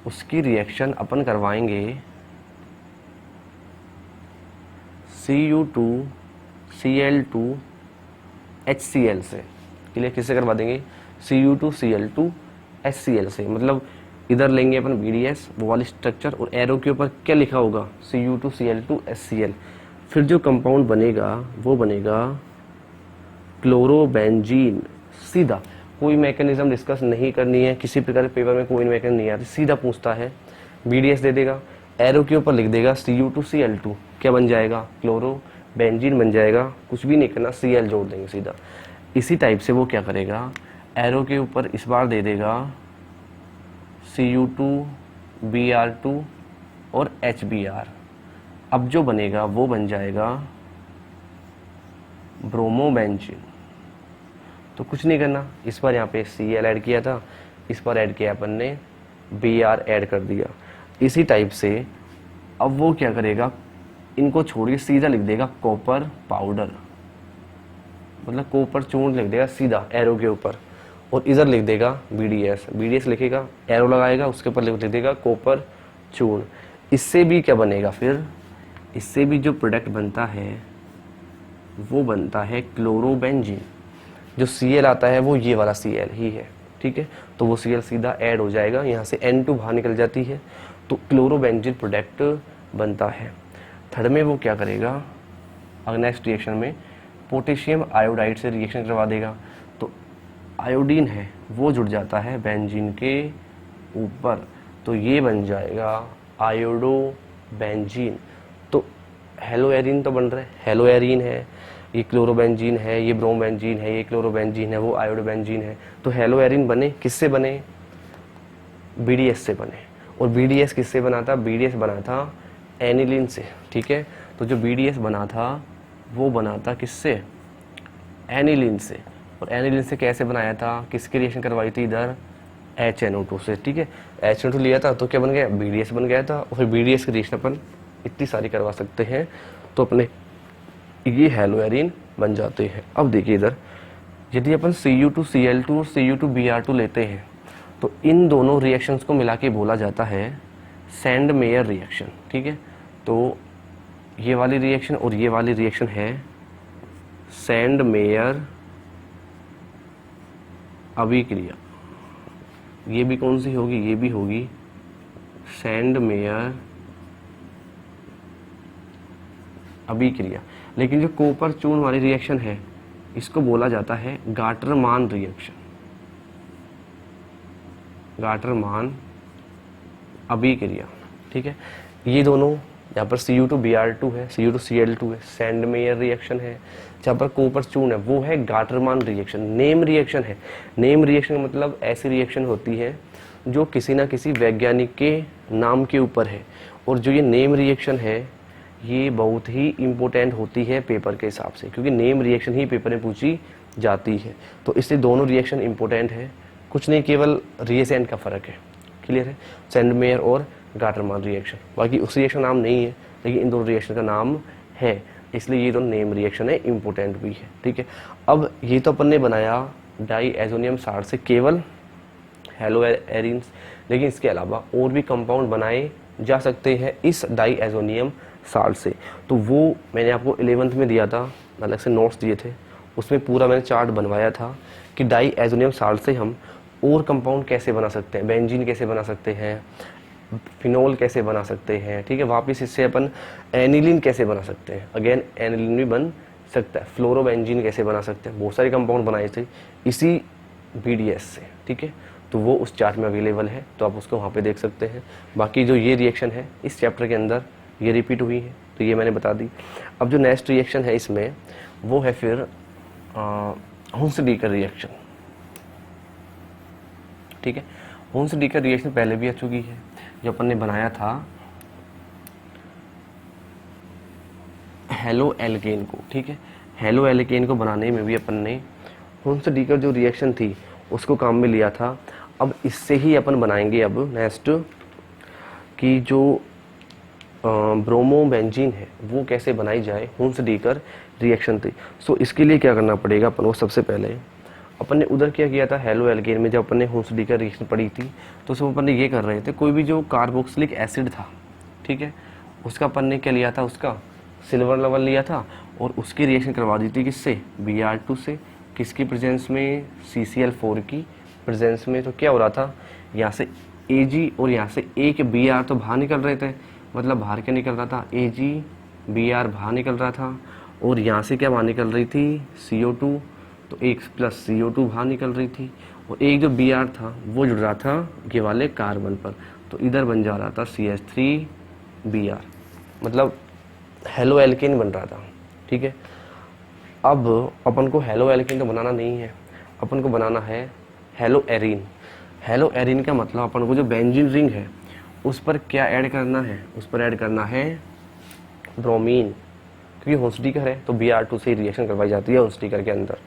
उसकी रिएक्शन अपन करवाएंगे Cu2Cl2 HCl से, क्लियर, किससे करवा देंगे, Cu2Cl2 HCl से। मतलब इधर लेंगे अपन BDS वो वाली स्ट्रक्चर और एरो के ऊपर क्या लिखा होगा, Cu2Cl2 HCl। फिर जो कंपाउंड बनेगा वो बनेगा क्लोरोबेंजीन। सीधा, कोई मैकेनिज्म डिस्कस नहीं करनी है, किसी प्रकार के पेपर में कोई मैकेनिज्म नहीं आता, सीधा पूछता है BDS दे देगा, एरो के ऊपर लिख देगा Cu2Cl2, क्या बन जाएगा, क्लोरोबेंजीन बन जाएगा। कुछ भी नहीं करना, Cl जोड़ देंगे सीधा। इसी टाइप से वो क्या करेगा, एरो के ऊपर इस बार दे देगा Cu2Br2 और HBr। अब जो बनेगा वो बन जाएगा ब्रोमोबेंजीन। तो कुछ नहीं करना, इस बार यहाँ पे Cl ऐड किया था, इस बार ऐड किया अपन ने Br ऐड कर दिया। इसी टाइप से अब वो क्या करेगा, इनको छोड़िए, सीधा लिख देगा कॉपर पाउडर, मतलब कॉपर चूर्ण लिख देगा सीधा एरो के ऊपर, और इधर लिख देगा BDS लिखेगा, एरो लगाएगा, उसके ऊपर लिख देगा कॉपर चूर्ण। इससे भी क्या बनेगा, फिर इससे भी जो प्रोडक्ट बनता है वो बनता है क्लोरोबेंजीन। जो Cl आता है वो ये वाला Cl ही है। ठीक है, तो वो Cl सीधा ऐड हो जाएगा, यहाँ से N2 बाहर निकल जाती है, तो क्लोरोबेंजीन प्रोडक्ट बनता है। थर्ड में वो क्या करेगा, नेक्स्ट रिएक्शन में पोटेशियम आयोडाइड से रिएक्शन करवा देगा। तो आयोडीन है वो जुड़ जाता है बेंजीन के ऊपर, तो ये बन जाएगा आयोडोबेंजीन। तो हेलो एरीन तो बन रहा है, हेलो एरीन है, ये क्लोरोबेंजीन है, ये ब्रोमोबेंजीन है, ये क्लोरोबेंजीन है, वो आयोडोबेंजीन है। तो हेलो एरीन बने किससे बने, BDS से बने। और BDS किससे बना था, BDS बना था एनिलीन से। ठीक है, तो जो BDS बना था वो बना था किससे, एनिलीन से। और एनिलीन से कैसे बनाया था, किसकी रिएक्शन करवाई थी, इधर HNO2 से। ठीक है, HNO2 लिया था तो क्या बन गया, BDS बन गया था। और फिर BDS की रिएक्शन अपन इतनी सारी करवा सकते हैं, तो अपने ये हेलो एरीन बन जाते हैं। अब देखिए इधर, यदि अपन Cu2Cl2 और Cu2Br2 लेते हैं तो इन दोनों रिएक्शंस को मिला के बोला जाता है सैंड मेयर रिएक्शन। ठीक है, तो ये वाली रिएक्शन और ये वाली रिएक्शन है सैंड मेयर अभिक्रिया। ये भी कौन सी होगी, ये भी होगी सैंड मेयर अभिक्रिया। लेकिन जो कॉपर चूर्ण वाली रिएक्शन है इसको बोला जाता है गाटरमान रिएक्शन। गाटरमान अभिक्रिया, ठीक है। ये दोनों यहाँ पर Cu2Br2 है, Cu2Cl2 है, सैंडमेयर रिएक्शन है। जहाँ पर कॉपर चूर्ण है वो है गाटरमान रिएक्शन। नेम रिएक्शन है। नेम रिएक्शन का मतलब ऐसी रिएक्शन होती है जो किसी ना किसी वैज्ञानिक के नाम के ऊपर है, और जो ये नेम रिएक्शन है ये बहुत ही इम्पोर्टेंट होती है पेपर के हिसाब से, क्योंकि नेम रिएक्शन ही पेपर में पूछी जाती है। तो इसलिए दोनों रिएक्शन इम्पोर्टेंट है, कुछ नहीं, केवल रिएजेंट का फ़र्क है। क्लियर है, सैंडमेयर और गाटरमान रिएक्शन। बाकी उस रिएक्शन नाम नहीं है, लेकिन इन दोनों रिएक्शन का नाम है, इसलिए ये दोनों नेम रिएक्शन है, इम्पोर्टेंट भी है, ठीक है। अब ये तो अपन ने बनाया डाईएज़ोनियम साल्ट से केवल हेलो एरिन्स, लेकिन इसके अलावा और भी कंपाउंड बनाए जा सकते हैं इस डाईएज़ोनियम साल्ट से। तो वो मैंने आपको 11th में दिया था, अलग से नोट्स दिए थे, उसमें पूरा मैंने चार्ट बनवाया था कि डाईएज़ोनियम साल्ट से हम और कंपाउंड कैसे बना सकते हैं, बेंजीन कैसे बना सकते हैं, फिनोल कैसे बना सकते हैं, ठीक है। वापस इससे अपन एनिलीन कैसे बना सकते हैं, अगेन एनिलीन भी बन सकता है, फ्लोरोबेंजीन कैसे बना सकते हैं, बहुत सारे कंपाउंड बनाए थे इसी BDS से, ठीक है। तो वो उस चार्ट में अवेलेबल है, तो आप उसको वहाँ पे देख सकते हैं। बाकी जो ये रिएक्शन है इस चैप्टर के अंदर ये रिपीट हुई है, तो ये मैंने बता दी। अब जो नेक्स्ट रिएक्शन है इसमें वो है फिर हुंस-डीकर रिएक्शन, ठीक है। हुंस-डीकर रिएक्शन पहले भी आ चुकी है, जो अपन ने बनाया था हेलो एल्केन को, ठीक है। हेलो एल्केन को बनाने में भी अपन ने हुंस-डीकर जो रिएक्शन थी उसको काम में लिया था। अब इससे ही अपन बनाएंगे अब नेक्स्ट कि जो ब्रोमोबेंजीन है वो कैसे बनाई जाए, हुंस-डीकर रिएक्शन थी। सो इसके लिए क्या करना पड़ेगा अपन को, सबसे पहले अपन ने उधर क्या किया था हेलो एल्केन में, जब अपन ने हुंस-डीकर रिएक्शन पढ़ी थी तो उसमें अपन ने ये कर रहे थे, कोई भी जो कार्बोक्सिलिक एसिड था, ठीक है, उसका अपन ने क्या लिया था, उसका सिल्वर लेवल लिया था और उसकी रिएक्शन करवा दी थी किससे, Br2 से, किसकी प्रेजेंस में, CCl4 की प्रेजेंस में। तो क्या हो रहा था, यहाँ से Ag और यहाँ से एक Br तो बाहर निकल रहे थे, मतलब बाहर क्या निकल रहा था, AgBr बाहर निकल रहा था, और यहाँ से क्या बाहर निकल रही थी, CO2, तो एक प्लस CO2 बाहर निकल रही थी, और एक जो Br था वो जुड़ रहा था ये वाले कार्बन पर, तो इधर बन जा रहा था CH3Br, मतलब हेलो एल्केन बन रहा था, ठीक है। अब अपन को हेलो एल्केन तो बनाना नहीं है, अपन को बनाना है हेलो एरीन। हेलो एरीन का मतलब अपन को जो बेंजीन रिंग है उस पर क्या ऐड करना है, उस पर ऐड करना है ब्रोमीन, क्योंकि हुंस-डीकर है तो Br2 से रिएक्शन करवाई जाती है हुंस-डीकर के अंदर।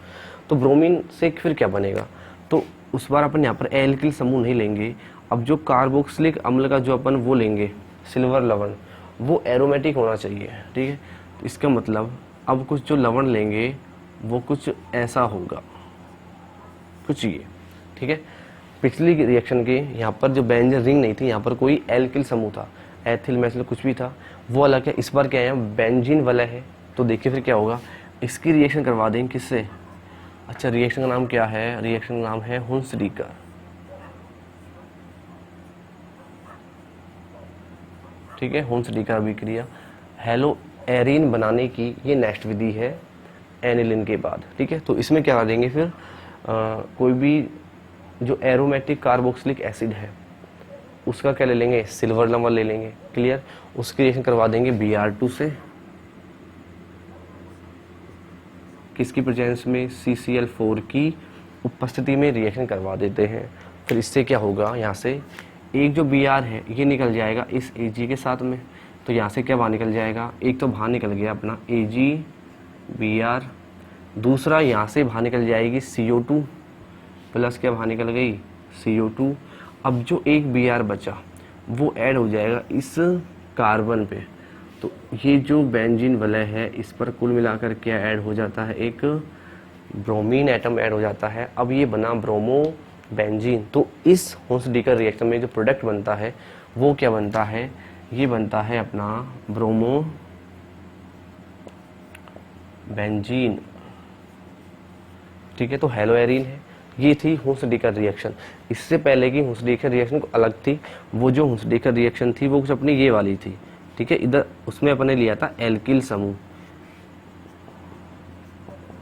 तो ब्रोमीन से फिर क्या बनेगा, तो उस बार अपन यहाँ पर एल्किल समूह नहीं लेंगे, अब जो कार्बोक्सिलिक अम्ल का जो अपन वो लेंगे सिल्वर लवण, वो एरोमेटिक होना चाहिए, ठीक है। तो इसका मतलब अब कुछ जो लवण लेंगे वो कुछ ऐसा होगा, कुछ ये, ठीक है। पिछली रिएक्शन के यहाँ पर जो बेंजीन रिंग नहीं थी, यहाँ पर कोई एल्किल समूह था, एथिल मैथिल कुछ भी था, वो अलग है। इस बार क्या है, बेंजीन वाला है, तो देखिए फिर क्या होगा, इसकी रिएक्शन करवा देंगे किससे, अच्छा रिएक्शन का नाम क्या है, रिएक्शन का नाम है हुंस-डीकर, ठीक है, हुंस-डीकर अभिक्रिया। हेलो एरीन बनाने की ये नेक्स्ट विधि है एनिलीन के बाद, ठीक है। तो इसमें क्या देंगे फिर, कोई भी जो एरोमेटिक कार्बोक्सिलिक एसिड है उसका क्या ले लेंगे, सिल्वर लवण ले लेंगे, क्लियर। उसकी रिएक्शन करवा देंगे Br2 से, किसकी प्रेजेंस में, CCl4 की उपस्थिति में रिएक्शन करवा देते हैं। फिर इससे क्या होगा, यहाँ से एक जो Br है ये निकल जाएगा इस Ag के साथ में, तो यहाँ से क्या बाहर निकल जाएगा, एक तो बाहर निकल गया अपना AgBr, दूसरा यहाँ से बाहर निकल जाएगी CO2 प्लस क्या बाहर निकल गई, CO2। अब जो एक Br बचा वो ऐड हो जाएगा इस कार्बन पे, तो ये जो बेंजीन वलय है इस पर कुल मिलाकर क्या ऐड हो जाता है, एक ब्रोमीन एटम ऐड हो जाता है। अब ये बना ब्रोमो बेंजीन। तो इस हुंस-डीकर रिएक्शन में जो प्रोडक्ट बनता है वो क्या बनता है, ये बनता है अपना ब्रोमो बेंजीन, ठीक है। तो हेलो एरीन है, ये थी हुंस-डीकर रिएक्शन। इससे पहले की हुंस-डीकर रिएक्शन को अलग थी, वो जो हुंस-डीकर रिएक्शन थी वो कुछ अपनी ये वाली थी, ठीक है। इधर उसमें अपने लिया था एल्किल समूह,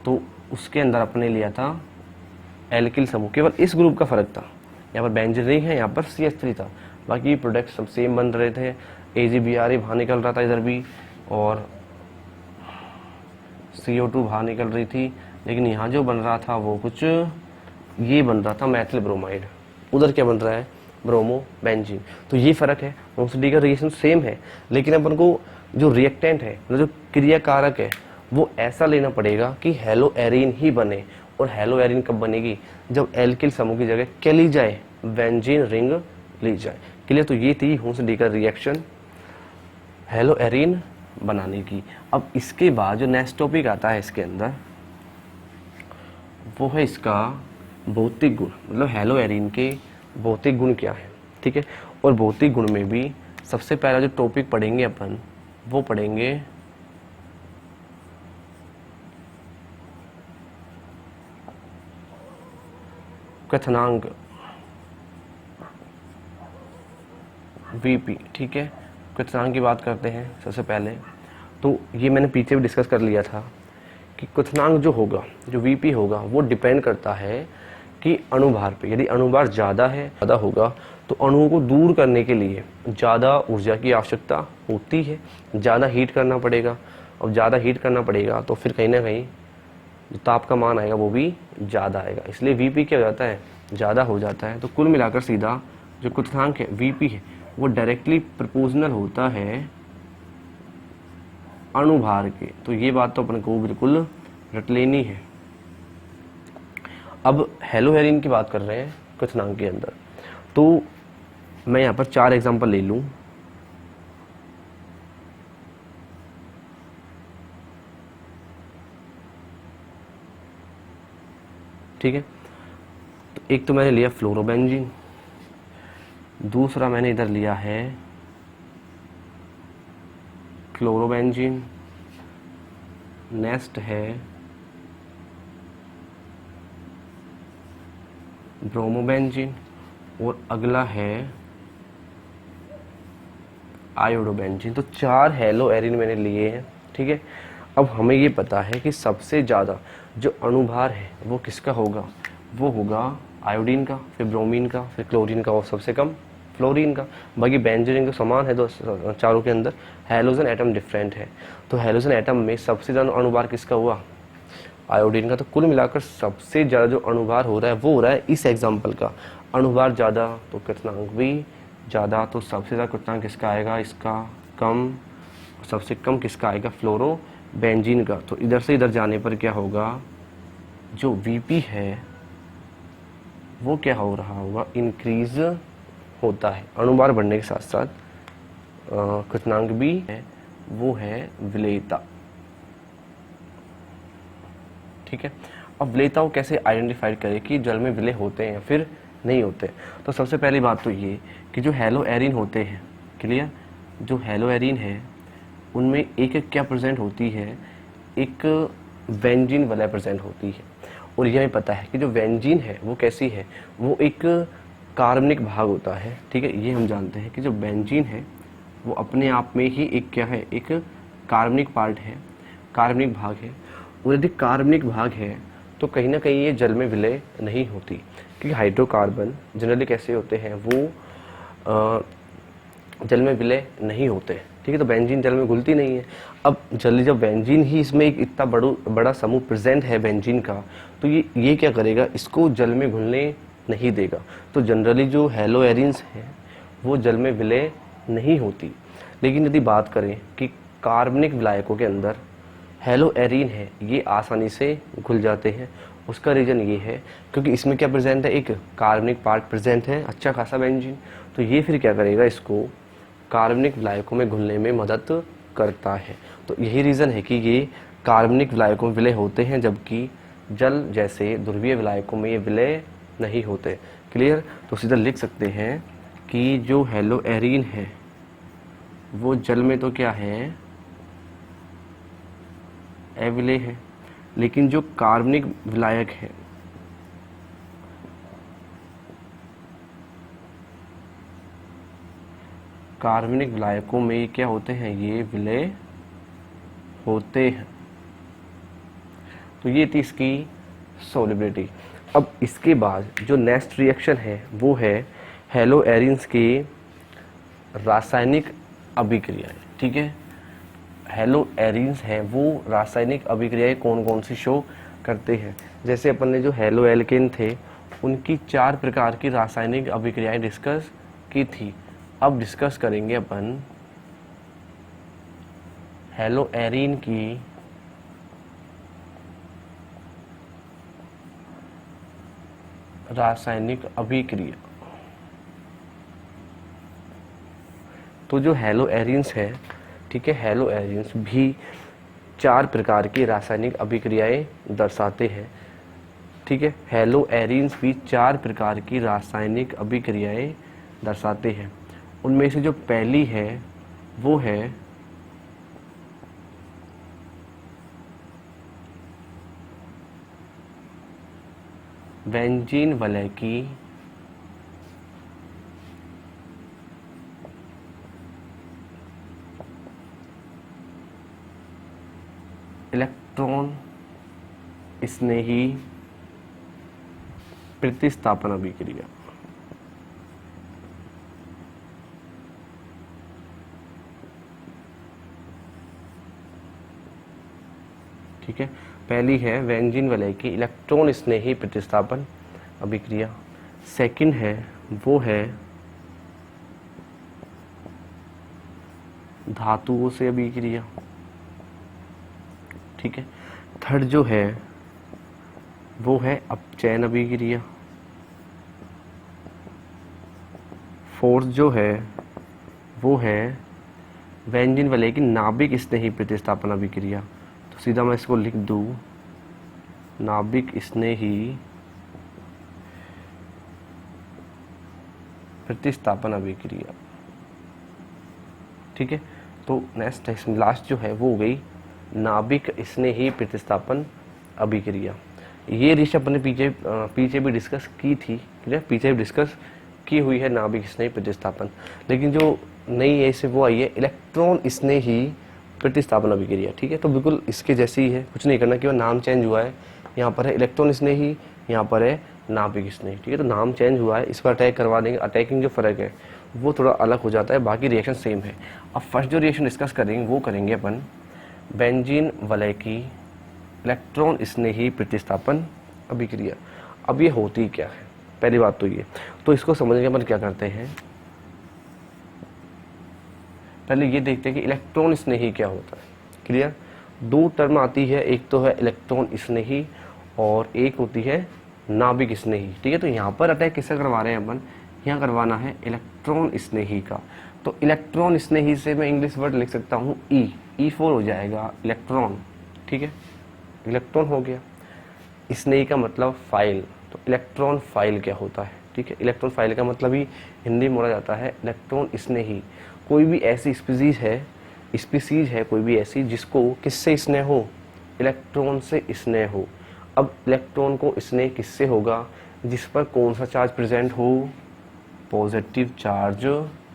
तो उसके अंदर अपने लिया था एल्किल समूह, केवल इस ग्रुप का फर्क था, यहाँ पर बेंजीन रिंग है, यहाँ पर CH3 था, बाकी प्रोडक्ट सब सेम बन रहे थे। AgBr बाहर निकल रहा था इधर भी, और CO2 बाहर निकल रही थी, लेकिन यहाँ जो बन रहा था वो कुछ ये बन रहा था मैथिल ब्रोमाइड, उधर क्या बन रहा है ब्रोमो बेंजीन। तो ये फर्क है, ओक्सीडी का रिएक्शन सेम है, लेकिन अपन को जो रिएक्टेंट है, जो क्रियाकारक है, वो ऐसा लेना पड़ेगा कि हेलो एरीन ही बने। और हेलो एरीन कब बनेगी, जब एल्किल समूह की जगह क्या ली जाए, बेंजीन रिंग ली जाए। क्लियर। तो ये थी ओक्सीडी का रिएक्शन हेलो एरीन बनाने की। अब इसके बाद जो नेक्स्ट टॉपिक आता है इसके अंदर, वो है इसका भौतिक गुण, मतलब हेलो एरीन के भौतिक गुण क्या है। ठीक है। और भौतिक गुण में भी सबसे पहला जो टॉपिक पढ़ेंगे अपन, वो पढ़ेंगे क्वथनांक VP। ठीक है। क्वथनांक की बात करते हैं सबसे पहले। तो ये मैंने पीछे भी डिस्कस कर लिया था कि क्वथनांक जो होगा, जो VP होगा, वो डिपेंड करता है कि अणुभार पे। यदि अणुभार ज़्यादा है, ज़्यादा होगा, तो अणुओं को दूर करने के लिए ज़्यादा ऊर्जा की आवश्यकता होती है, ज़्यादा हीट करना पड़ेगा। और ज़्यादा हीट करना पड़ेगा तो फिर कहीं ना कहीं जो ताप का मान आएगा वो भी ज़्यादा आएगा, इसलिए VP क्या हो जाता है, ज़्यादा हो जाता है। तो कुल मिलाकर सीधा जो क्वथनांक है VP है, वो डायरेक्टली प्रोपोर्शनल होता है अणुभार के। तो ये बात तो अपन को बिल्कुल रट लेनी है। अब हेलो एरीन की बात कर रहे हैं क्वथनांक के अंदर, तो मैं यहाँ पर 4 एग्जांपल ले लूँ। ठीक है। तो एक तो मैंने लिया फ्लोरोबेंजीन, दूसरा मैंने इधर लिया है क्लोरोबेंजीन, नेक्स्ट है ब्रोमोबेंजीन, और अगला है आयोडोबेंजीन। तो 4 हेलो एरीन मैंने लिए हैं। ठीक है। अब हमें ये पता है कि सबसे ज़्यादा जो अणुभार है वो किसका होगा, वो होगा आयोडीन का, फिर ब्रोमीन का, फिर क्लोरीन का, और सबसे कम फ्लोरीन का। बाकी बेंजीन तो समान है, दो चारों के अंदर हैलोजन एटम डिफरेंट है। तो हैलोजन एटम में सबसे ज़्यादा अणुभार किसका हुआ, आयोडीन का। तो कुल मिलाकर सबसे ज़्यादा जो अणुभार हो रहा है वो हो रहा है इस एग्जाम्पल का। अणुभार ज़्यादा तो क्वथनांक भी ज़्यादा, तो सबसे ज़्यादा क्वथनांक किसका आएगा, इसका कम, और सबसे कम किसका आएगा, फ्लोरोबेंजीन का। तो इधर से इधर जाने पर क्या होगा, जो VP है वो क्या हो रहा होगा, इंक्रीज होता है। अणुभार बढ़ने के साथ साथ क्वथनांक भी है, वो है विलेयता। ठीक है। अब विलेयता को कैसे आइडेंटिफाई करें कि जल में विलय होते हैं या फिर नहीं होते। तो सबसे पहली बात तो ये कि जो हेलो एरीन होते हैं, क्लियर, जो हेलो एरीन है उनमें एक क्या प्रेजेंट होती है, एक बेंजीन वलय प्रेजेंट होती है। और यह हमें पता है कि जो बेंजीन है वो कैसी है, वो एक कार्बनिक भाग होता है। ठीक है। ये हम जानते हैं कि जो बेंजीन है वो अपने आप में ही एक क्या है, एक कार्बनिक पार्ट है, कार्बनिक भाग है। और यदि कार्बनिक भाग है तो कहीं ना कहीं ये जल में विलय नहीं होती, क्योंकि हाइड्रोकार्बन जनरली कैसे होते हैं, वो जल में विलय नहीं होते। ठीक है। तो बेंजीन जल में घुलती नहीं है। अब जब बेंजीन ही इसमें एक इतना बड़ा समूह प्रेजेंट है बेंजीन का, तो ये क्या करेगा, इसको जल में घुलने नहीं देगा। तो जनरली जो हेलो एरीन्स हैं वो जल में विलय नहीं होती। लेकिन यदि बात करें कि कार्बनिक विलायकों के अंदर हेलो एरीन है, ये आसानी से घुल जाते हैं। उसका रीज़न ये है क्योंकि इसमें क्या प्रेजेंट है, एक कार्बनिक पार्ट प्रेजेंट है, अच्छा खासा बेंजीन। तो ये फिर क्या करेगा, इसको कार्बनिक विलायकों में घुलने में मदद करता है। तो यही रीज़न है कि ये कार्बनिक विलायकों में विलय होते हैं, जबकि जल जैसे ध्रुवीय विलायकों में ये विलय नहीं होते। क्लियर। तो सीधा लिख सकते हैं कि जो हेलो एरीन है वो जल में तो क्या है, अविलय है, लेकिन जो कार्बनिक विलायक है कार्बनिक विलायकों में ये क्या होते हैं, ये विलय होते हैं। तो ये थी इसकी सोलिबिलिटी। अब इसके बाद जो नेक्स्ट रिएक्शन है वो है हेलो एरिन्स की रासायनिक अभिक्रियाएं। ठीक है, हेलो एरिन्स हैं वो रासायनिक अभिक्रियाएं कौन कौन सी शो करते हैं। जैसे अपन ने जो हेलो एल्केन थे उनकी 4 प्रकार की रासायनिक अभिक्रियाएं डिस्कस की थी। अब डिस्कस करेंगे अपन हेलो एरीन की रासायनिक अभिक्रिया। तो जो हेलो एरिन्स है, ठीक है, हेलो एरिन्स भी 4 प्रकार की रासायनिक अभिक्रियाएं दर्शाते हैं। ठीक है, हेलो एरिन्स भी 4 प्रकार की रासायनिक अभिक्रियाएं दर्शाते हैं। उनमें से जो पहली है वो है बेंजीन वलय की इलेक्ट्रॉन स्नेही प्रतिस्थापन अभिक्रिया। ठीक है, पहली है बेंजीन वलय की इलेक्ट्रॉन स्नेही प्रतिस्थापन अभिक्रिया। सेकंड है वो है धातुओं से अभिक्रिया। ठीक है, थर्ड जो है वो है अपचयन अभिक्रिया। फोर्थ जो है वो है बेंजीन वलय की नाभिक स्नेही प्रतिस्थापन अभिक्रिया। तो सीधा मैं इसको लिख दूं, नाभिक स्नेही प्रतिस्थापन अभिक्रिया। ठीक है, तो नेक्स्ट लास्ट जो है वो हो गई नाभिक स्नेही प्रतिस्थापन अभिक्रिया। ये रिश अपने पीछे भी डिस्कस की थी, पीछे भी डिस्कस की हुई है नाभिक स्नेही प्रतिस्थापन। लेकिन जो नई है इससे वो आई है इलेक्ट्रॉन स्नेही प्रतिस्थापन अभिक्रिया। ठीक है, तो बिल्कुल इसके जैसी ही है, कुछ नहीं करना, केवल नाम चेंज हुआ है। यहाँ पर है इलेक्ट्रॉन स्नेही, यहाँ पर है नाभिक स्नेही। ठीक है, तो नाम चेंज हुआ है, इस पर अटैक करवा देंगे। अटैकिंग जो फर्क है वो थोड़ा अलग हो जाता है, बाकी रिएक्शन सेम है। अब फर्स्ट जो रिएक्शन डिस्कस करेंगे वो करेंगे अपन बेंजीन वलय की इलेक्ट्रॉन स्नेही प्रतिस्थापन अभिक्रिया। अब ये होती क्या है, पहली बात तो ये, तो इसको समझने के अपन क्या करते हैं, पहले ये देखते हैं कि इलेक्ट्रॉन स्नेही क्या होता है। क्लियर, 2 टर्म आती है, एक तो है इलेक्ट्रॉन स्नेही और एक होती है नाभिक स्नेही। ठीक है, तो यहाँ पर अटैक किसका करवा रहे हैं अपन, यहाँ करवाना है इलेक्ट्रॉन स्नेही का। तो इलेक्ट्रॉन स्नेही से मैं इंग्लिश वर्ड लिख सकता हूँ E4 हो जाएगा इलेक्ट्रॉन। ठीक है, इलेक्ट्रॉन हो गया, स्नेही का मतलब फाइल, तो इलेक्ट्रॉन फाइल क्या होता है। ठीक है, इलेक्ट्रॉन फाइल का मतलब ही हिंदी में बोला जाता है इलेक्ट्रॉन स्नेही। कोई भी ऐसी स्पीसीज है कोई भी ऐसी जिसको किससे स्नेह हो, इलेक्ट्रॉन से स्नेह हो। अब इलेक्ट्रॉन को स्नेह किससे होगा, जिस पर कौन सा चार्ज प्रेजेंट हो, पॉजिटिव चार्ज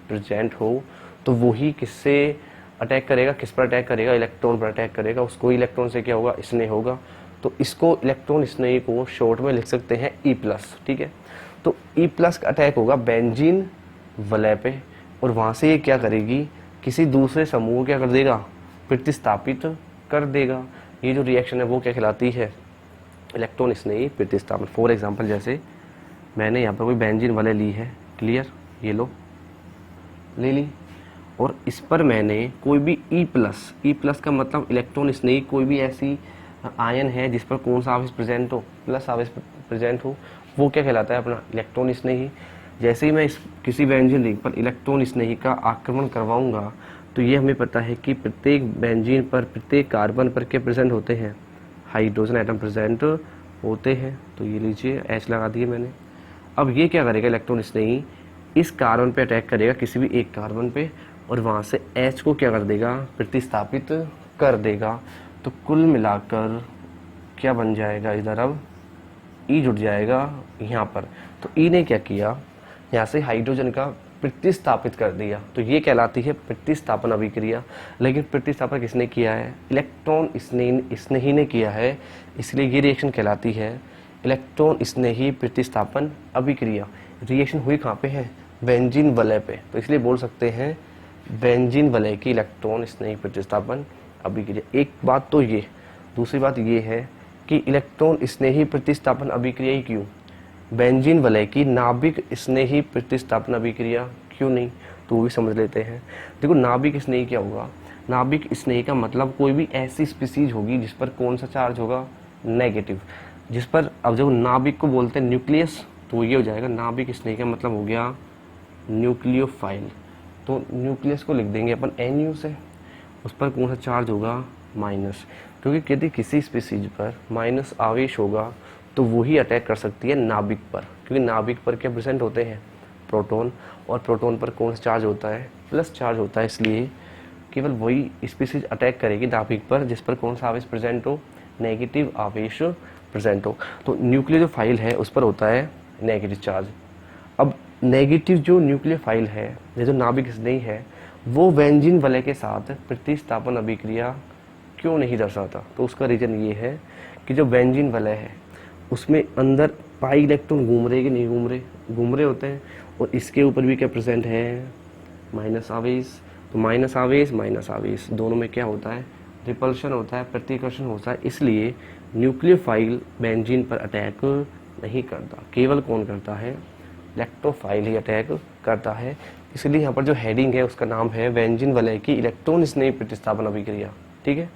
प्रेजेंट हो। तो वही किससे अटैक करेगा, किस पर अटैक करेगा, इलेक्ट्रॉन पर अटैक करेगा, उसको इलेक्ट्रॉन से क्या होगा, स्नेह होगा। तो इसको इलेक्ट्रॉन स्नेह को शॉर्ट में लिख सकते हैं E+। ठीक है, तो E+ का अटैक होगा बेंजीन वलय पे, और वहां से ये क्या करेगी, किसी दूसरे समूह क्या कर देगा, प्रतिस्थापित कर देगा। ये जो रिएक्शन है वो क्या कहलाती है, इलेक्ट्रॉन स्नेही प्रतिस्थापन। फॉर एग्जांपल जैसे मैंने यहाँ पर कोई बेंजीन वलय ली है, क्लियर, ये लो ले ली, और इस पर मैंने कोई भी E+ का मतलब इलेक्ट्रॉन स्नेही कोई भी ऐसी आयन है जिस पर कौन सा आवेश प्रेजेंट हो, प्लस आवेश प्रेजेंट हो, वो क्या कहलाता है अपना इलेक्ट्रॉन स्नेही। जैसे ही मैं इस किसी बेंजीन रिंग पर इलेक्ट्रॉन स्नेही का आक्रमण करवाऊंगा तो ये हमें पता है कि प्रत्येक बेंजीन पर, प्रत्येक कार्बन पर क्या प्रेजेंट होते हैं, हाइड्रोजन एटम प्रेजेंट होते हैं। तो ये लीजिए H लगा दिए मैंने। अब ये क्या करेगा, इलेक्ट्रॉन स्नेही इस कार्बन पे अटैक करेगा, किसी भी एक कार्बन पे, और वहाँ से H को क्या कर देगा, प्रतिस्थापित कर देगा। तो कुल मिलाकर क्या बन जाएगा, इधर अब E जुड़ जाएगा यहाँ पर। तो E ने क्या किया, यहाँ से हाइड्रोजन का प्रतिस्थापित कर दिया, तो ये कहलाती है प्रतिस्थापन अभिक्रिया। लेकिन प्रतिस्थापन किसने किया है? इलेक्ट्रॉन स्नेही ने किया है, इसलिए ये रिएक्शन कहलाती है इलेक्ट्रॉन स्नेही प्रतिस्थापन अभिक्रिया। रिएक्शन हुई कहाँ पे है? बेंजीन वलय पे, तो इसलिए बोल सकते हैं बेंजीन वलय की इलेक्ट्रॉन स्नेही प्रतिस्थापन अभिक्रिया। एक बात तो ये, दूसरी बात ये है कि इलेक्ट्रॉन स्नेही प्रतिस्थापन अभिक्रिया ही क्यों? बेंजीन वलय की नाभिक स्नेही प्रतिस्थापन अभिक्रिया क्यों नहीं? तो वो भी समझ लेते हैं। देखो नाभिक स्नेही क्या होगा? नाभिक स्नेही का मतलब कोई भी ऐसी स्पीसीज होगी जिस पर कौन सा चार्ज होगा? नेगेटिव। जिस पर, अब जब नाभिक को बोलते हैं न्यूक्लियस, तो ये हो जाएगा नाभिक स्नेही का मतलब हो गया न्यूक्लियोफाइल। तो न्यूक्लियस को लिख देंगे अपन NU से, उस पर कौन सा चार्ज होगा? माइनस। क्योंकि यदि किसी स्पीसीज पर माइनस आवेश होगा तो वही अटैक कर सकती है नाभिक पर, क्योंकि नाभिक पर क्या प्रेजेंट होते हैं? प्रोटॉन, और प्रोटॉन पर कौन सा चार्ज होता है? प्लस चार्ज होता है। इसलिए केवल वही स्पीसीज अटैक करेगी नाभिक पर जिस पर कौन सा आवेश प्रेजेंट हो? नेगेटिव आवेश प्रेजेंट हो। तो न्यूक्लियोफाइल है उस पर होता है नेगेटिव चार्ज। अब नेगेटिव जो न्यूक्लियोफाइल है, ये जो नाभिक स्नेही है, वो बेंजीन वलय के साथ प्रतिस्थापन अभिक्रिया क्यों नहीं दर्शाता? तो उसका रीजन ये है कि जो बेंजीन वलय है उसमें अंदर पाई इलेक्ट्रॉन घूम रहे कि नहीं घूम रहे? घूम रहे होते हैं। और इसके ऊपर भी क्या प्रेजेंट है? माइनस आवेश। तो माइनस आवेश दोनों में क्या होता है? रिपल्शन होता है, प्रतिकर्षण होता है। इसलिए न्यूक्लियोफाइल बेंजीन पर अटैक नहीं करता, केवल कौन करता है? इलेक्ट्रोफाइल ही अटैक करता है। इसलिए यहाँ पर जो हेडिंग है उसका नाम है बेंजीन वलय की इलेक्ट्रॉन स्नेही प्रतिस्थापन अभिक्रिया। ठीक है,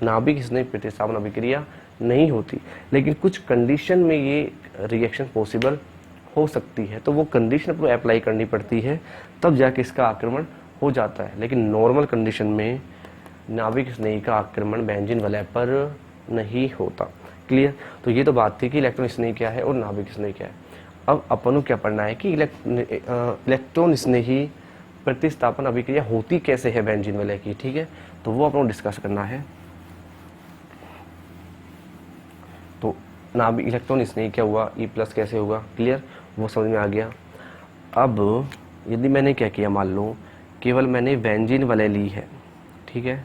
नाभिक स्नेही प्रतिस्थापन अभिक्रिया नहीं होती, लेकिन कुछ कंडीशन में ये रिएक्शन पॉसिबल हो सकती है, तो वो कंडीशन आपको अप्लाई करनी पड़ती है, तब जाके इसका आक्रमण हो जाता है। लेकिन नॉर्मल कंडीशन में नाभिक स्नेही का आक्रमण बेंजीन वलय पर नहीं होता। क्लियर? तो ये तो बात थी कि इलेक्ट्रॉन स्नेही क्या है और नाभिक स्नेही क्या है। अब अपन को क्या पढ़ना है कि इलेक्ट्रॉन स्नेही प्रतिस्थापन अभिक्रिया होती कैसे है बेंजीन वलय की। ठीक है, तो वो अपन को डिस्कस करना है। तो नाभिक इलेक्ट्रॉन स्नेही क्या हुआ? E+ कैसे होगा? क्लियर, वो समझ में आ गया। अब यदि मैंने क्या किया, मान लो केवल मैंने बेंजीन वलय ली है, ठीक है,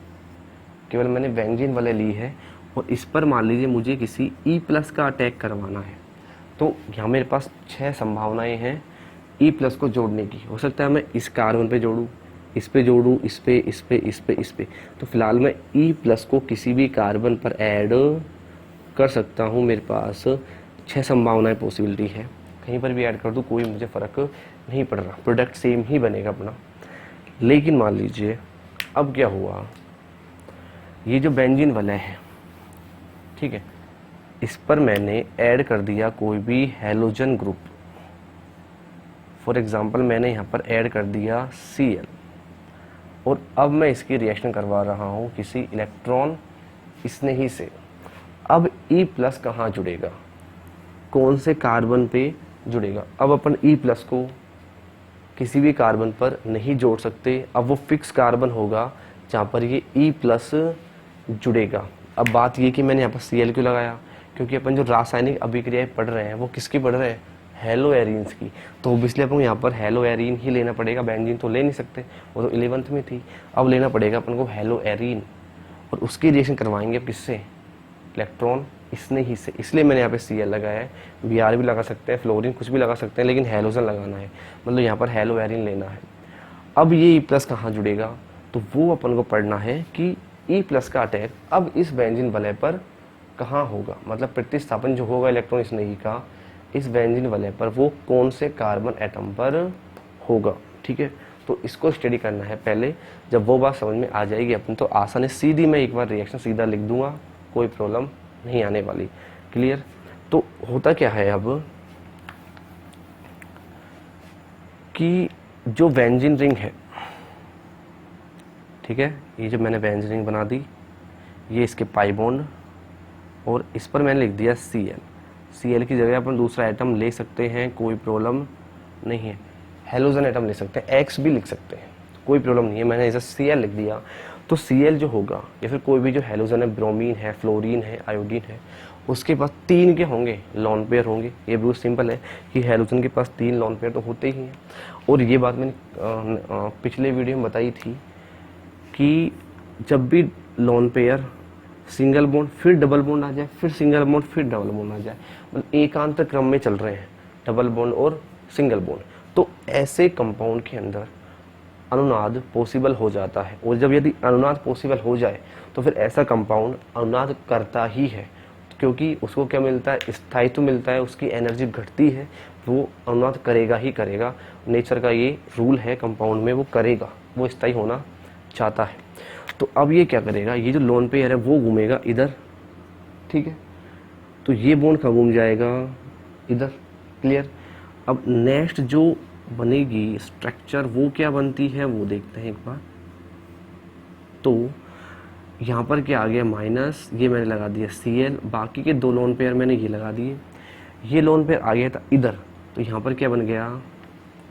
केवल मैंने बेंजीन वलय ली है और इस पर मान लीजिए मुझे किसी E+ का अटैक करवाना है, तो यहाँ मेरे पास 6 संभावनाएं हैं E+ को जोड़ने की। हो सकता है मैं इस कार्बन पे जोड़ूँ, इस पे जोड़ूँ, इस पे, इस पे, इस पे, इस पे। तो फिलहाल मैं E+ को किसी भी कार्बन पर ऐड कर सकता हूँ। मेरे पास 6 संभावनाएं पॉसिबिलिटी है, कहीं पर भी ऐड कर दूँ कोई मुझे फ़र्क नहीं पड़ रहा, प्रोडक्ट सेम ही बनेगा अपना। लेकिन मान लीजिए अब क्या हुआ, ये जो बेंजीन वलय है, ठीक है, इस पर मैंने ऐड कर दिया कोई भी हैलोजन ग्रुप। फॉर एग्जांपल मैंने यहाँ पर ऐड कर दिया Cl, और अब मैं इसकी रिएक्शन करवा रहा हूँ किसी इलेक्ट्रॉन स्नेही से। अब E+ कहाँ जुड़ेगा? कौन से कार्बन पे जुड़ेगा? अब अपन E+ को किसी भी कार्बन पर नहीं जोड़ सकते, अब वो फिक्स कार्बन होगा जहाँ पर ये E+ जुड़ेगा। अब बात ये कि मैंने यहाँ पर Cl क्यों लगाया? क्योंकि अपन जो रासायनिक अभिक्रियाएं पढ़ रहे हैं वो किसकी पढ़ रहे हैं? हेलो एरीन्स की। तो ऑब्वियसली अपन को यहाँ पर हेलो एरीन ही लेना पड़ेगा, बेंजीन तो ले नहीं सकते, वो तो 11th में थी। अब लेना पड़ेगा अपन को हेलो एरीन, और उसकी रिएक्शन करवाएंगे अब किससे? इलेक्ट्रॉन स्नेही से। इसलिए मैंने यहाँ पे Cl लगाया है। Br भी लगा सकते हैं, फ्लोरीन कुछ भी लगा सकते हैं, लेकिन हेलोजन लगाना है, मतलब यहाँ पर हेलो एरीन लेना है। अब ये E+ कहाँ जुड़ेगा? तो वो अपन को पढ़ना है कि E+ का अटैक अब इस बेंजीन वलय पर कहाँ होगा, मतलब प्रतिस्थापन जो होगा इलेक्ट्रॉन स्नेही का इस बेंजीन वलय पर, वो कौन से कार्बन एटम पर होगा। ठीक है, तो इसको स्टडी करना है पहले। जब वो बात समझ में आ जाएगी अपन तो आसानी सीधी मैं एक बार रिएक्शन सीधा लिख दूंगा, कोई प्रॉब्लम नहीं आने वाली। क्लियर? तो होता क्या है अब कि जो बेंजीन रिंग है, ठीक है, ये जो मैंने बेंजीन रिंग बना दी, ये इसके पाई बॉन्ड, और इस पर मैंने लिख दिया Cl की जगह अपन दूसरा एटम ले सकते हैं, कोई प्रॉब्लम नहीं है। हेलोजन एटम ले सकते हैं, X भी लिख सकते हैं, कोई प्रॉब्लम नहीं है। मैंने ऐसा Cl लिख दिया, तो Cl जो होगा या फिर कोई भी जो हेलोजन है, ब्रोमीन है, फ्लोरीन है, आयोडीन है, उसके पास 3 के होंगे लोन पेयर होंगे। ये बहुत सिंपल है कि हैलोजन के पास 3 लोन पेयर तो होते ही हैं। और ये बात मैंने पिछले वीडियो में बताई थी कि जब भी लोन पेयर सिंगल बॉन्ड फिर डबल बॉन्ड आ जाए, फिर सिंगल बॉन्ड फिर डबल बॉन्ड आ जाए, मतलब एकांतर क्रम में चल रहे हैं डबल बॉन्ड और सिंगल बॉन्ड, तो ऐसे कंपाउंड के अंदर अनुनाद पॉसिबल हो जाता है। और जब यदि अनुनाद पॉसिबल हो जाए तो फिर ऐसा कंपाउंड अनुनाद करता ही है, क्योंकि उसको क्या मिलता है, स्थायित्व मिलता है, उसकी एनर्जी घटती है, वो अनुनाद करेगा ही करेगा। नेचर का ये रूल है कंपाउंड में, वो करेगा, वो स्थायी होना चाहता है। तो अब ये क्या करेगा, ये जो लोन पेयर है वो घूमेगा इधर, ठीक है, तो ये बॉन्ड कहाँ घूम जाएगा, इधर। क्लियर। अब नेक्स्ट जो बनेगी स्ट्रक्चर वो क्या बनती है वो देखते हैं एक बार। तो यहाँ पर क्या आ गया माइनस, ये मैंने लगा दिया Cl, बाकी के 2 लोन पेयर मैंने ये लगा दिए। ये लोन पेयर आ गया था इधर, तो यहाँ पर क्या बन गया,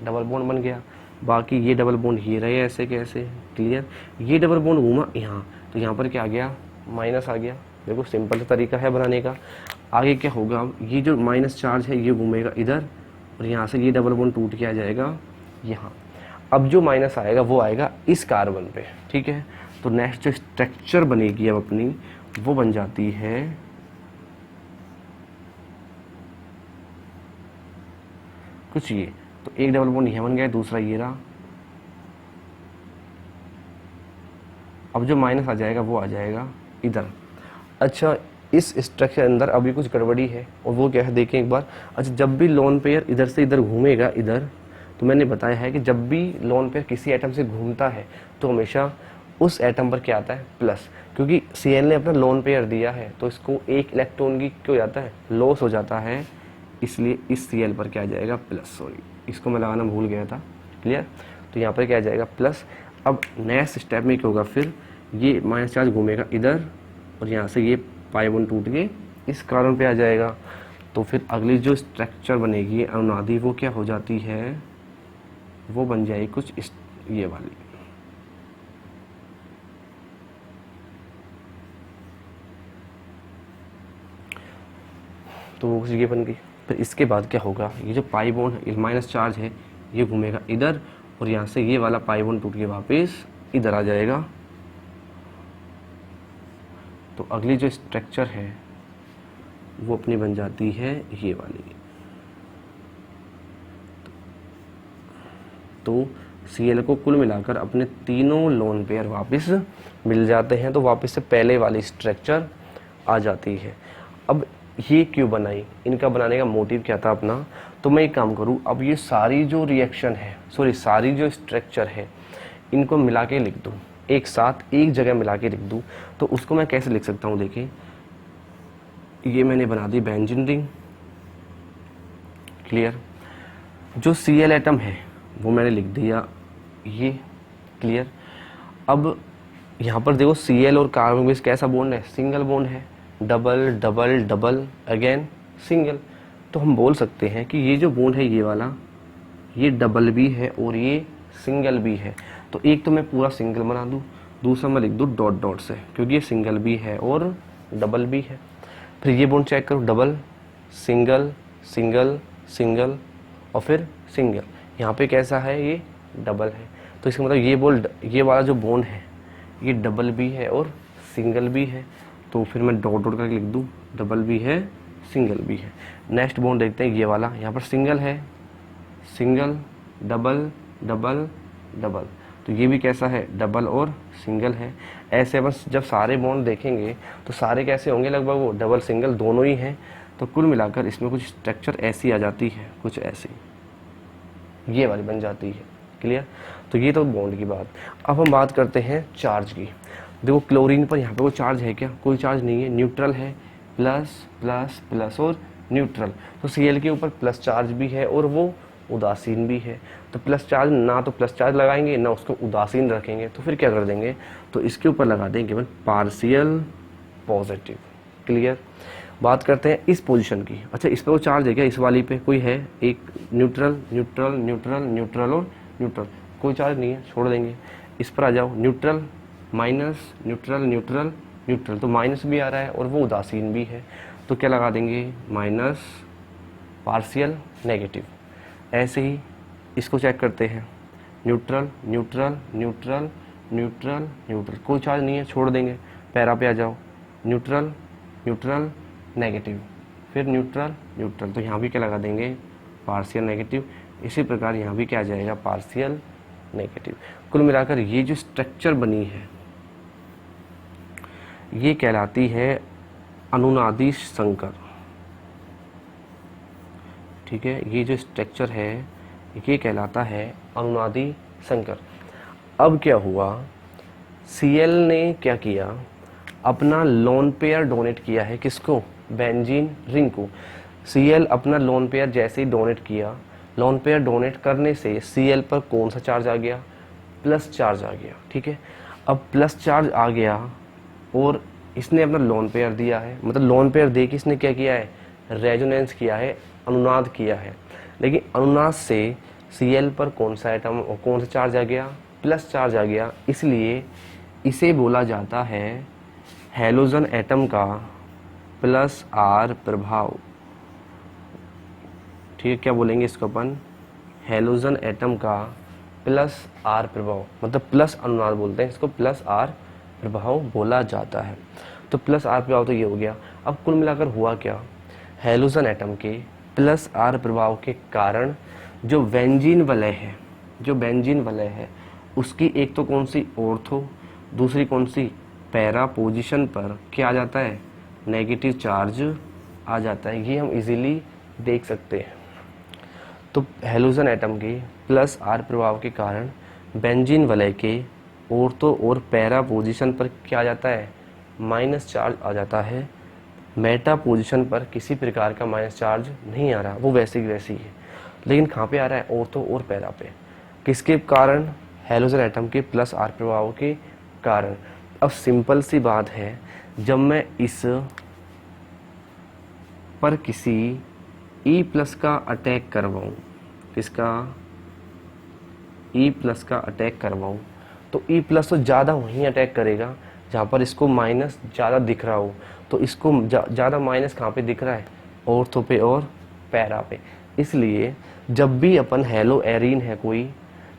डबल बॉन्ड बन गया। बाकी ये डबल बॉन्ड ये रहे ऐसे के ऐसे। क्लियर। ये डबल बॉन्ड घूमा यहाँ, तो यहाँ पर क्या आ गया, माइनस आ गया। देखो सिंपल तरीका है बनाने का। आगे क्या होगा, अब ये जो माइनस चार्ज है ये घूमेगा इधर, और यहाँ से ये डबल बॉन्ड टूट के आ जाएगा यहाँ। अब जो माइनस आएगा वो आएगा इस कार्बन पे, ठीक है। तो नेक्स्ट जो स्ट्रक्चर बनेगी अब अपनी, वो बन जाती है कुछ ये। तो एक डबल बॉन्ड यहाँ बन गया, दूसरा ये रहा। अब जो माइनस आ जाएगा वो आ जाएगा इधर। अच्छा, इस स्ट्रक्चर अंदर अभी कुछ गड़बड़ी है, और वो क्या है देखें एक बार। अच्छा, जब भी लोन पेयर इधर से इधर घूमेगा इधर, तो मैंने बताया है कि जब भी लोन पेयर किसी एटम से घूमता है तो हमेशा उस एटम पर क्या आता है, प्लस। क्योंकि Cl ने अपना लोन पेयर दिया है तो इसको एक इलेक्ट्रॉन की क्यों जाता है, लॉस हो जाता है, इसलिए इस Cl पर क्या आ जाएगा, प्लस। सॉरी, इसको मैं लगाना भूल गया था। क्लियर। तो यहाँ पर क्या आ जाएगा, प्लस। अब नेक्स्ट स्टेप में क्या होगा, फिर ये माइनस चार्ज घूमेगा इधर, और यहाँ से ये पाई बॉन्ड टूट के इस कार्बन पे आ जाएगा। तो फिर अगली जो स्ट्रक्चर बनेगी अनुनादी, वो क्या हो जाती है, वो बन जाएगी कुछ ये वाली। तो वो ये बन गई। फिर इसके बाद क्या होगा, ये जो पाई बॉन्ड माइनस चार्ज है ये घूमेगा इधर, और यहाँ से ये वाला पाई बॉन्ड टूट के वापस इधर आ जाएगा। तो अगली जो स्ट्रक्चर है वो अपनी बन जाती है ये वाली। तो Cl को कुल मिलाकर अपने तीनों लोन पेयर वापस मिल जाते हैं, तो वापस से पहले वाली स्ट्रक्चर आ जाती है। अब ये क्यों बनाई, इनका बनाने का मोटिव क्या था अपना। तो मैं एक काम करूं, अब ये सारी जो रिएक्शन है, सारी जो स्ट्रक्चर है, इनको मिला के लिख दूं, एक साथ एक जगह मिला के लिख दूं। तो उसको मैं कैसे लिख सकता हूं, देखिए ये मैंने बना दी बेंजीन रिंग। क्लियर। जो Cl एटम है वो मैंने लिख दिया ये। क्लियर। अब यहाँ पर देखो Cl और कार्बन बेस कैसा बॉन्ड है, सिंगल बॉन्ड है, double double double again single. तो हम बोल सकते हैं कि ये जो बॉन्ड है ये वाला, ये डबल भी है और ये सिंगल भी है। तो एक तो मैं पूरा सिंगल बना दूं, दूसरा मैं लिख दूं डॉट डॉट से, क्योंकि ये सिंगल भी है और डबल भी है। फिर ये बॉन्ड चेक करो, डबल सिंगल सिंगल सिंगल और फिर सिंगल। यहाँ पे कैसा है, ये डबल है। तो इसका मतलब ये वाला जो बॉन्ड है ये डबल भी है और सिंगल भी है। तो फिर मैं डॉट डॉट करके लिख दूँ, डबल भी है सिंगल भी है। नेक्स्ट बॉन्ड देखते हैं, ये वाला यहाँ पर सिंगल है, सिंगल डबल डबल डबल। तो ये भी कैसा है, डबल और सिंगल है। ऐसे अपन जब सारे बॉन्ड देखेंगे तो सारे कैसे होंगे, लगभग वो डबल सिंगल दोनों ही हैं। तो कुल मिलाकर इसमें कुछ स्ट्रक्चर ऐसी आ जाती है, कुछ ऐसी ये वाली बन जाती है। क्लियर। तो ये तो बॉन्ड की बात। अब हम बात करते हैं चार्ज की। देखो क्लोरीन पर यहाँ पे कोई चार्ज है क्या, कोई चार्ज नहीं है, न्यूट्रल है, प्लस प्लस प्लस और न्यूट्रल। तो Cl के ऊपर प्लस चार्ज भी है और वो उदासीन भी है। तो प्लस चार्ज ना तो प्लस चार्ज लगाएंगे ना उसको उदासीन रखेंगे, तो फिर क्या कर देंगे, तो इसके ऊपर लगा देंगे केवल पार्शियल पॉजिटिव। क्लियर। बात करते हैं इस पोजीशन की। अच्छा, इस पे वो चार्ज है क्या, इस वाली पे कोई है, एक न्यूट्रल न्यूट्रल न्यूट्रल न्यूट्रल और न्यूट्रल, कोई चार्ज नहीं है, छोड़ देंगे। इस पर आ जाओ, neutral minus neutral neutral neutral, तो माइनस भी आ रहा है और वो उदासीन भी है। तो क्या लगा देंगे, माइनस पार्शियल नेगेटिव। ऐसे ही इसको चेक करते हैं, neutral neutral neutral neutral neutral, कोई चार्ज नहीं है, छोड़ देंगे, पैरा पे आ जाओ, न्यूट्रल न्यूट्रल नेगेटिव, फिर न्यूट्रल न्यूट्रल, तो यहाँ भी क्या लगा देंगे, पार्शियल नेगेटिव। इसी प्रकार यहाँ भी क्या आ जाएगा, पार्शियल नेगेटिव। कुल मिलाकर ये जो स्ट्रक्चर बनी है ये कहलाती है अनुनादी संकर। ठीक है, ये जो स्ट्रक्चर है ये कहलाता है अनुनादी संकर। अब क्या हुआ, Cl ने क्या किया, अपना लोन पेयर डोनेट किया है, किसको, बेंजीन रिंग को। Cl अपना लोन पेयर जैसे ही डोनेट किया, लोन पेयर डोनेट करने से Cl पर कौन सा चार्ज आ गया, प्लस चार्ज आ गया। ठीक है, अब प्लस चार्ज आ गया और इसने अपना लोन पेयर दिया है, मतलब लोन पेयर दे के इसने क्या किया है, रेजोनेंस किया है, अनुनाद किया है। लेकिन अनुनाद से Cl पर कौन सा एटम, कौन सा चार्ज आ गया, प्लस चार्ज आ गया, इसलिए इसे बोला जाता है हैलोजन एटम का प्लस आर प्रभाव। ठीक है, क्या बोलेंगे इसको अपन, हैलोजन एटम का प्लस आर प्रभाव, मतलब प्लस अनुनाद बोलते हैं इसको, प्लस आर प्रभाव बोला जाता है। तो प्लस आर प्रभाव तो ये हो गया। अब कुल मिलाकर हुआ क्या, हैलोजन एटम के प्लस आर प्रभाव के कारण जो बेंजीन वलय है, जो बेंजीन वलय है उसकी एक तो कौन सी, ऑर्थो, दूसरी कौन सी, पैरा पोजीशन पर क्या आ जाता है, नेगेटिव चार्ज आ जाता है। ये हम इजीली देख सकते हैं। तो हैलोजन एटम के प्लस आर प्रभाव के कारण बेंजीन वलय के ऑर्थो और पैरा पोजीशन पर क्या आ जाता है, माइनस चार्ज आ जाता है। मेटा पोजीशन पर किसी प्रकार का माइनस चार्ज नहीं आ रहा, वो वैसे की वैसी ही है। लेकिन कहाँ पे आ रहा है, ऑर्थो और पैरा पे, किसके कारण, हैलोजन एटम के प्लस आर प्रभाव के कारण। अब सिंपल सी बात है, जब मैं इस पर किसी E प्लस का अटैक करवाऊँ, किसका, E प्लस का अटैक करवाऊँ, तो E प्लस तो ज़्यादा वहीं अटैक करेगा जहाँ पर इसको माइनस ज़्यादा दिख रहा हो। तो इसको ज़्यादा माइनस कहाँ पे दिख रहा है, ऑर्थो पे और पैरा पे। इसलिए जब भी अपन हेलो एरीन है, कोई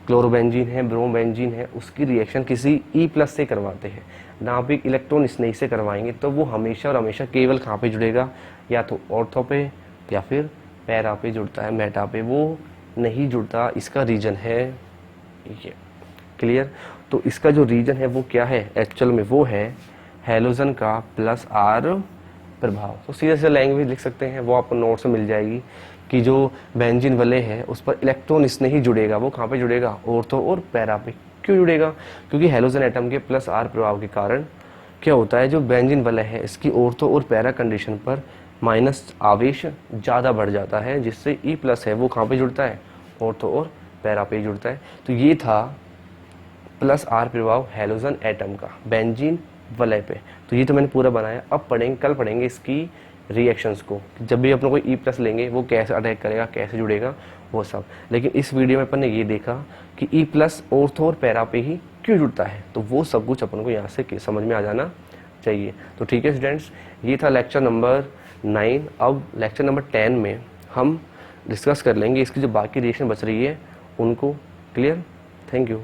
क्लोरोबेंजीन है, ब्रोमोबेंजीन है, उसकी रिएक्शन किसी E प्लस से करवाते हैं, नाभिक इलेक्ट्रॉन स्नेही से करवाएंगे, तो वो हमेशा और हमेशा केवल कहाँ पे जुड़ेगा, या तो ऑर्थो पे या फिर पैरा पे जुड़ता है, मेटा पे वो नहीं जुड़ता। इसका रीजन है ये, क्लियर। तो इसका जो रीजन है वो क्या है, एक्चुअल में वो है हैलोजन का प्लस आर प्रभाव। तो सीधे सीधे लैंग्वेज लिख सकते हैं, वो आपको नोट्स में मिल जाएगी कि जो बेंजीन वलय है उस पर इलेक्ट्रॉन स्नेही जुड़ेगा, वो कहाँ पे जुड़ेगा, ऑर्थो और पैरा पे। क्यों जुड़ेगा, क्योंकि हैलोजन एटम के प्लस आर प्रभाव के कारण क्या होता है, जो बेंजीन वलय है इसकी ऑर्थो और पैरा कंडीशन पर माइनस आवेश ज़्यादा बढ़ जाता है, जिससे E प्लस है वो कहाँ पे जुड़ता है, ऑर्थो और पैरा पे जुड़ता है। तो ये था प्लस आर प्रभाव हैलोजन एटम का बेंजीन वलय पे। तो ये तो मैंने पूरा बनाया। अब पढ़ेंगे, कल पढ़ेंगे इसकी रिएक्शंस को, जब भी अपन कोई E प्लस लेंगे वो कैसे अटैक करेगा, कैसे जुड़ेगा, वो सब। लेकिन इस वीडियो में अपन ने ये देखा कि E प्लस ऑर्थो और पैरा पे ही क्यों जुड़ता है, तो वो सब कुछ अपन को यहाँ से समझ में आ जाना चाहिए। तो ठीक है स्टूडेंट्स, ये था लेक्चर नंबर 9। अब लेक्चर नंबर 10 में हम डिस्कस कर लेंगे इसकी जो बाकी रिएक्शन बच रही है उनको। Clear, thank you.